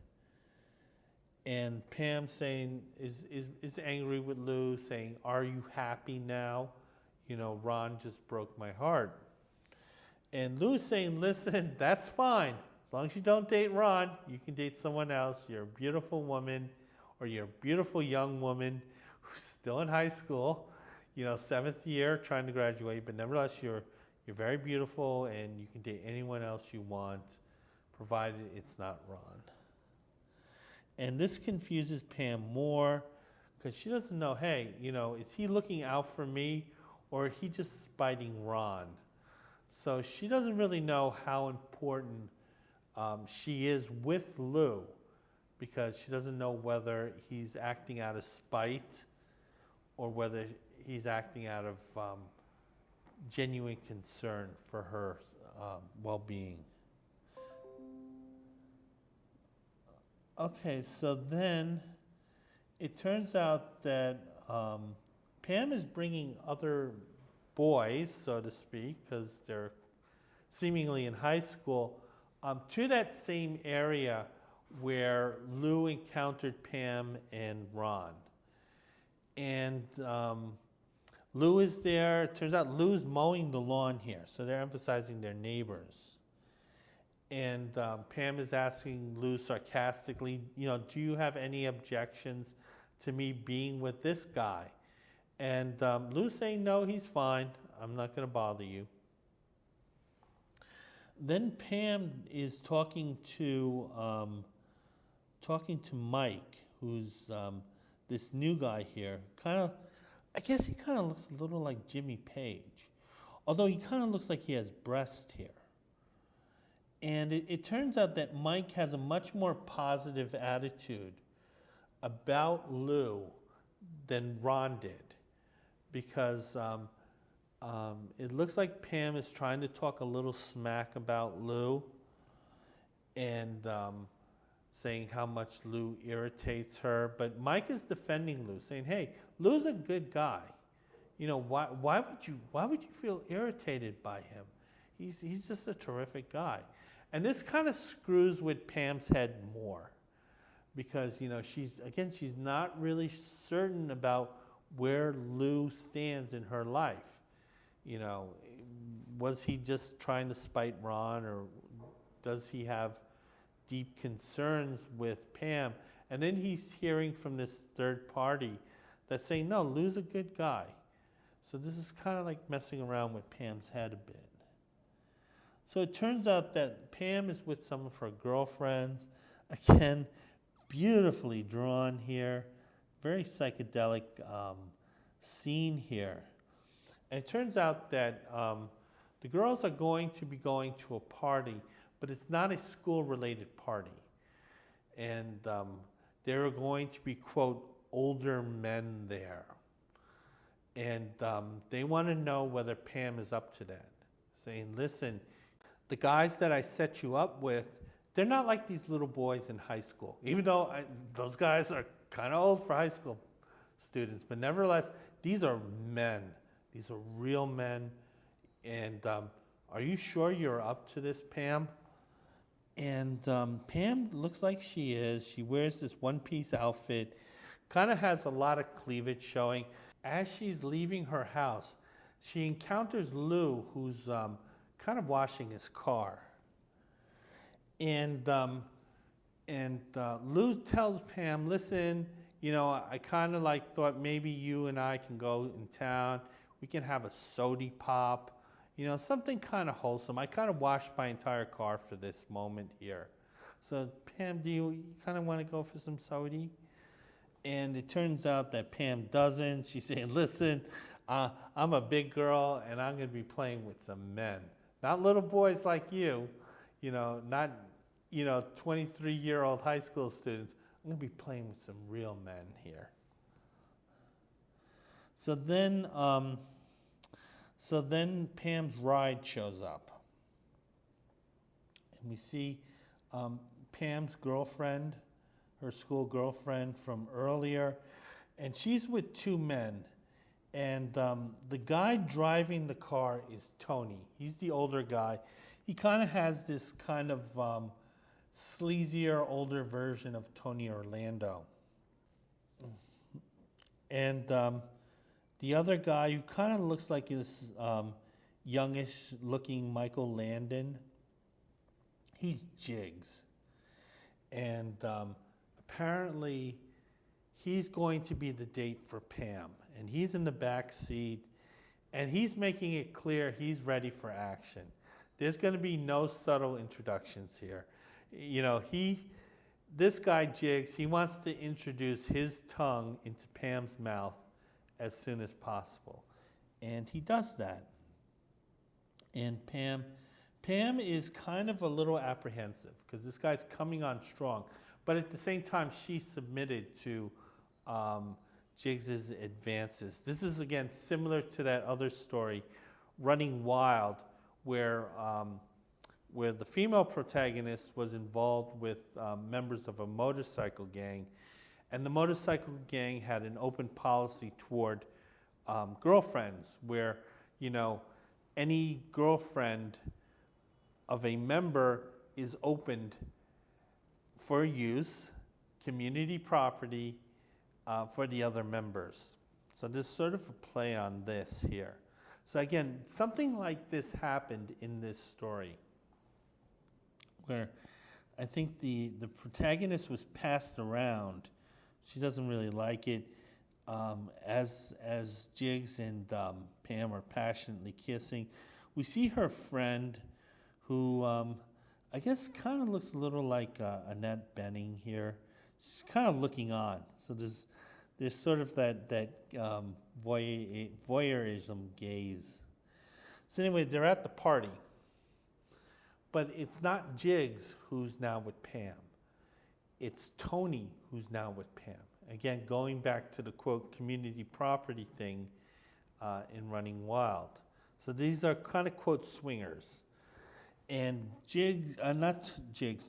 And Pam is angry with Lou, saying, "Are you happy now? Ron just broke my heart." And Lou's saying, "Listen, that's fine. As long as you don't date Ron, you can date someone else. You're a beautiful woman, or you're a beautiful young woman who's still in high school, 7th year, trying to graduate, but nevertheless, you're very beautiful, and you can date anyone else you want, provided it's not Ron." And this confuses Pam more because she doesn't know, hey, is he looking out for me, or is he just spiting Ron? So she doesn't really know how important she is with Lou, because she doesn't know whether he's acting out of spite or whether he's acting out of genuine concern for her well-being. Okay, so then it turns out that Pam is bringing other boys, so to speak, because they're seemingly in high school, to that same area where Lou encountered Pam and Ron. And Lou is there. It turns out Lou's mowing the lawn here, so they're emphasizing their neighbors. And Pam is asking Lou sarcastically, do you have any objections to me being with this guy? And Lou's saying, no, he's fine. I'm not going to bother you. Then Pam is talking to Mike, who's this new guy here. I guess he kind of looks a little like Jimmy Page, although he kind of looks like he has breast here. And it turns out that Mike has a much more positive attitude about Lou than Ron did, because it looks like Pam is trying to talk a little smack about Lou and saying how much Lou irritates her. But Mike is defending Lou, saying, hey, Lou's a good guy. Why would you feel irritated by him? He's just a terrific guy. And this kind of screws with Pam's head more, because she's not really certain about where Lou stands in her life. Was he just trying to spite Ron, or does he have deep concerns with Pam? And then he's hearing from this third party that's saying, no, Lou's a good guy. So this is kind of like messing around with Pam's head a bit. So it turns out that Pam is with some of her girlfriends. Again, beautifully drawn here. Very psychedelic scene here. And it turns out that the girls are going to be going to a party, but it's not a school-related party. And there are going to be, quote, older men there. And they want to know whether Pam is up to that. Saying, listen, the guys that I set you up with, they're not like these little boys in high school. Even though those guys are kind of old for high school students. But nevertheless, these are men. These are real men. And are you sure you're up to this, Pam? And Pam looks like she is. She wears this one-piece outfit, kind of has a lot of cleavage showing. As she's leaving her house, she encounters Lou, who's kind of washing his car. And Lou tells Pam, listen, I kind of thought maybe you and I can go in town. We can have a sody pop. Something kind of wholesome. I kind of washed my entire car for this moment here. So, Pam, do you kind of want to go for some sody? And it turns out that Pam doesn't. She's saying, listen, I'm a big girl, and I'm going to be playing with some men. Not little boys like you, not, 23-year-old high school students. I'm going to be playing with some real men here. So then Pam's ride shows up. And we see Pam's girlfriend, her school girlfriend from earlier, and she's with two men. And the guy driving the car is Tony. He's the older guy. He kind of has this kind of sleazier, older version of Tony Orlando. And the other guy, who kind of looks like this youngish-looking Michael Landon, he's Jiggs. And apparently, he's going to be the date for Pam. And he's in the back seat, and he's making it clear he's ready for action. There's going to be no subtle introductions here. This guy, Jiggs, he wants to introduce his tongue into Pam's mouth as soon as possible. And he does that. And Pam is kind of a little apprehensive because this guy's coming on strong. But at the same time, she's submitted to Jiggs's advances. This is, again, similar to that other story, Running Wild, where the female protagonist was involved with members of a motorcycle gang. And the motorcycle gang had an open policy toward girlfriends where, any girlfriend of a member is opened for use, community property, for the other members. So there's sort of a play on this here. So again, something like this happened in this story, where I think the protagonist was passed around. She doesn't really like it. As Jiggs and Pam are passionately kissing, we see her friend, who I guess kind of looks a little like Annette Bening here. She's kind of looking on. So there's sort of that voyeurism gaze. So anyway, they're at the party. But it's not Jiggs who's now with Pam. It's Tony who's now with Pam. Again, going back to the, quote, community property thing in Running Wild. So these are kind of, quote, swingers. And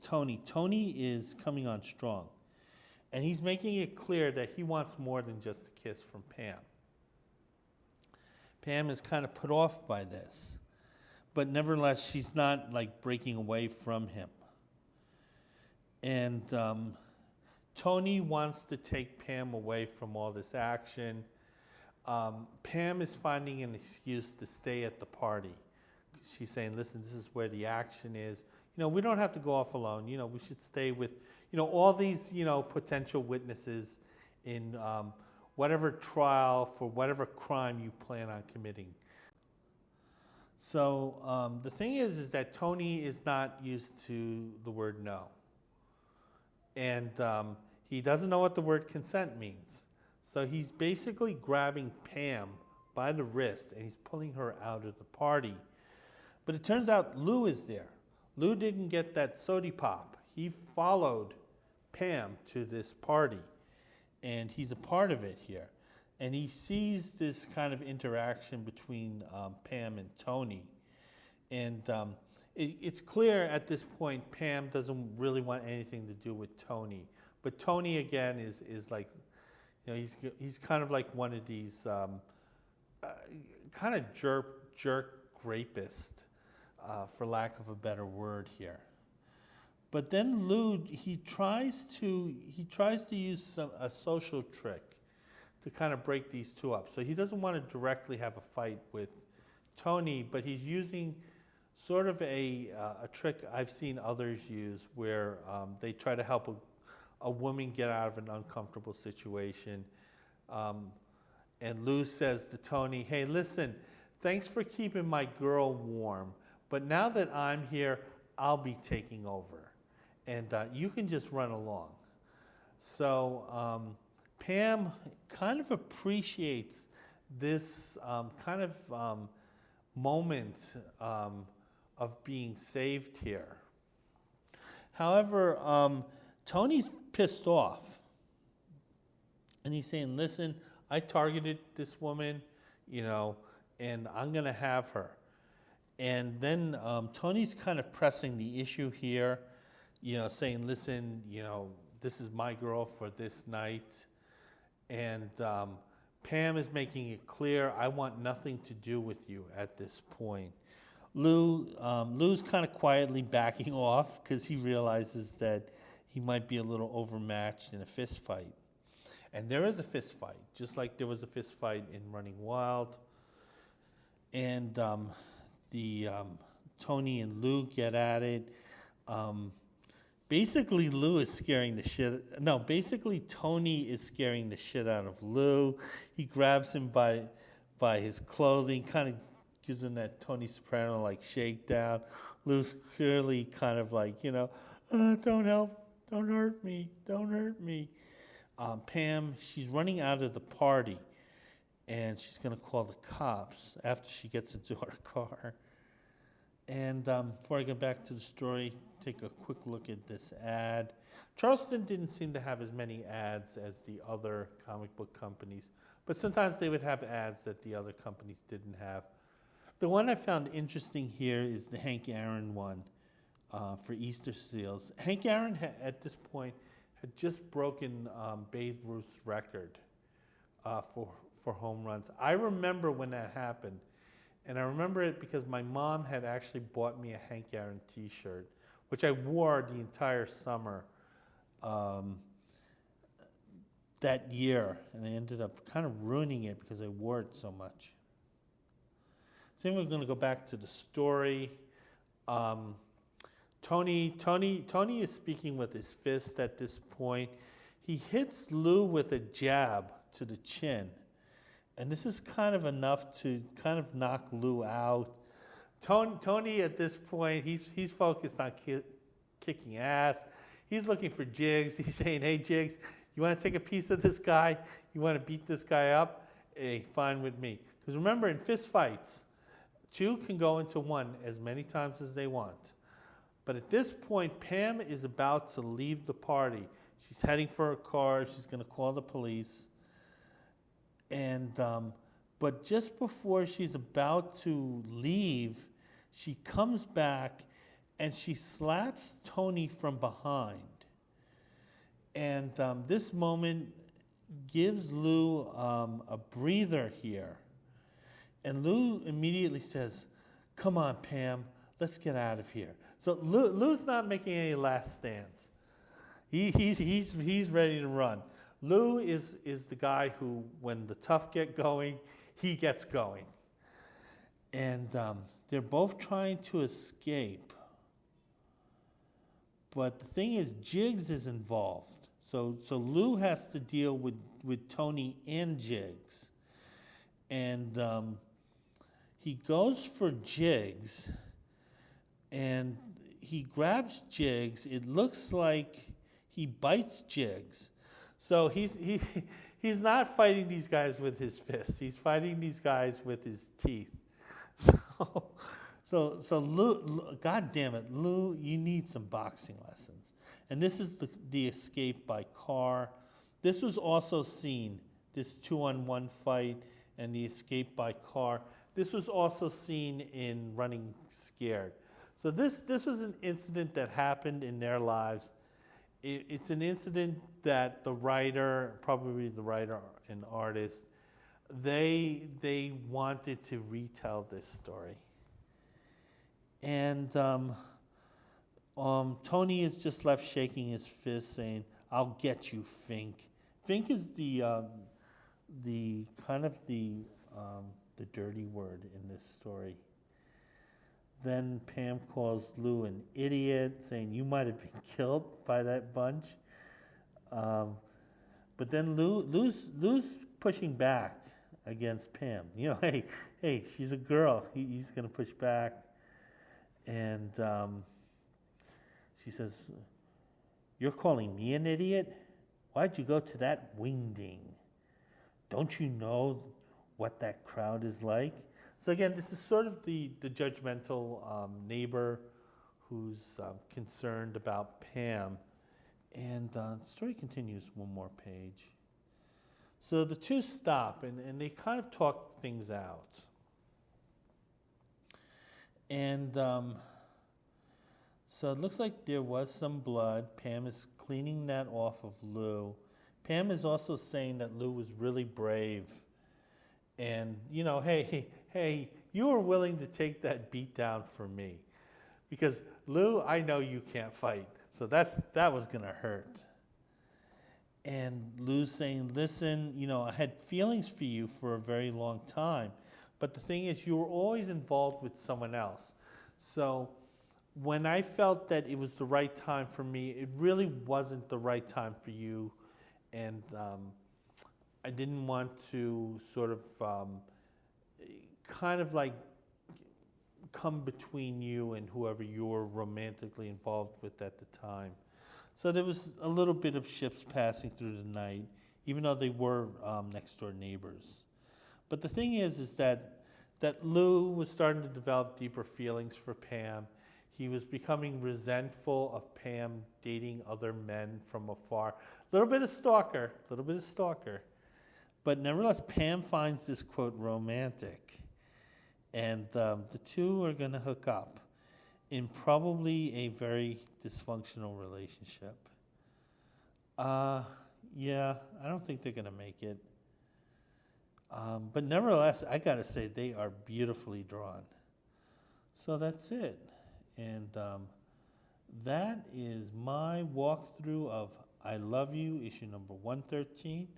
Tony is coming on strong. And he's making it clear that he wants more than just a kiss from Pam. Pam is kind of put off by this. But nevertheless, she's not breaking away from him. And Tony wants to take Pam away from all this action. Pam is finding an excuse to stay at the party. She's saying, listen, this is where the action is. We don't have to go off alone. We should stay with, all these, potential witnesses in whatever trial for whatever crime you plan on committing. So the thing is that Tony is not used to the word no. And he doesn't know what the word consent means. So he's basically grabbing Pam by the wrist and he's pulling her out of the party. But it turns out Lou is there. Lou didn't get that sody pop. He followed Pam to this party, and he's a part of it here. And he sees this kind of interaction between Pam and Tony. And it's clear at this point Pam doesn't really want anything to do with Tony. But Tony, again, is like, He's kind of like one of these kind of jerk rapist, for lack of a better word here. But then Lou, he tries to use a social trick to kind of break these two up. So he doesn't want to directly have a fight with Tony, but he's using sort of a trick I've seen others use, where they try to help a woman get out of an uncomfortable situation. And Lou says to Tony, "Hey, listen, thanks for keeping my girl warm, but now that I'm here, I'll be taking over. And you can just run along." So Pam kind of appreciates this kind of moment of being saved here. However, Tony's pissed off. And he's saying, "Listen, I targeted this woman, and I'm going to have her." And then Tony's kind of pressing the issue here, saying, "Listen, this is my girl for this night." And Pam is making it clear, "I want nothing to do with you at this point." Lou's kind of quietly backing off because he realizes that he might be a little overmatched in a fist fight. And there is a fist fight, just like there was a fist fight in Running Wild. And Tony and Lou get at it. Basically, Tony is scaring the shit out of Lou. He grabs him by his clothing, kind of gives him that Tony Soprano like shakedown. Lou's clearly kind of like, "Don't hurt me, don't hurt me." Pam, she's running out of the party, and she's going to call the cops after she gets into her car. And before I get back to the story, take a quick look at this ad. Charleston didn't seem to have as many ads as the other comic book companies, but sometimes they would have ads that the other companies didn't have. The one I found interesting here is the Hank Aaron one for Easter Seals. Hank Aaron, at this point, had just broken Babe Ruth's record for home runs. I remember when that happened, and I remember it because my mom had actually bought me a Hank Aaron t-shirt, which I wore the entire summer that year, and I ended up kind of ruining it because I wore it so much. So we're going to go back to the story. Tony is speaking with his fist at this point. He hits Lou with a jab to the chin. And this is kind of enough to kind of knock Lou out. Tony at this point, he's focused on kicking ass. He's looking for Jiggs. He's saying, "Hey, Jiggs, you want to take a piece of this guy? You want to beat this guy up? Hey, fine with me." Because remember, in fist fights, two can go into one as many times as they want. But at this point, Pam is about to leave the party. She's heading for her car. She's going to call the police. And but just before she's about to leave, she comes back and she slaps Tony from behind. And this moment gives Lou a breather here. And Lou immediately says, "Come on, Pam, let's get out of here." So Lou's not making any last stands. He's ready to run. Lou is the guy who, when the tough get going, he gets going. And they're both trying to escape. But the thing is, Jiggs is involved. So Lou has to deal with Tony and Jiggs. And he goes for Jiggs, and he grabs Jiggs. It looks like he bites Jiggs. So he's not fighting these guys with his fists. He's fighting these guys with his teeth. So Lou, God damn it, Lou, you need some boxing lessons. And this is the escape by car. This was also seen, this 2-on-1 fight and the escape by car. This was also seen in Running Scared. So this was an incident that happened in their lives. it's an incident that the writer, probably the writer and artist, they wanted to retell this story. And Tony is just left shaking his fist, saying, "I'll get you, Fink." Fink is the kind of the dirty word in this story. Then Pam calls Lou an idiot, saying, "You might have been killed by that bunch." But then Lou's pushing back against Pam. You know, hey, she's a girl. He's going to push back. And she says, "You're calling me an idiot? Why'd you go to that wingding? Don't you know what that crowd is like?" So again, this is sort of the judgmental neighbor who's concerned about Pam. And the story continues one more page. So the two stop, and they kind of talk things out. And so it looks like there was some blood. Pam is cleaning that off of Lou. Pam is also saying that Lou was really brave. And, you know, hey, you were willing to take that beat down for me. Because, Lou, I know you can't fight. So that was going to hurt. And Lou's saying, "Listen, you know, I had feelings for you for a very long time. But the thing is, you were always involved with someone else. So when I felt that it was the right time for me, it really wasn't the right time for you. And I didn't want to sort of kind of like come between you and whoever you were romantically involved with at the time." So there was a little bit of ships passing through the night, even though they were next door neighbors. But the thing is that Lou was starting to develop deeper feelings for Pam. He was becoming resentful of Pam dating other men from afar. A little bit of stalker. But nevertheless, Pam finds this, quote, romantic. And the two are going to hook up in probably a very dysfunctional relationship. Yeah, I don't think they're going to make it. But nevertheless, I got to say, they are beautifully drawn. So that's it. And that is my walkthrough of I Love You, issue number 113.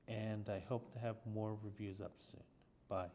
And I hope to have more reviews up soon. Bye.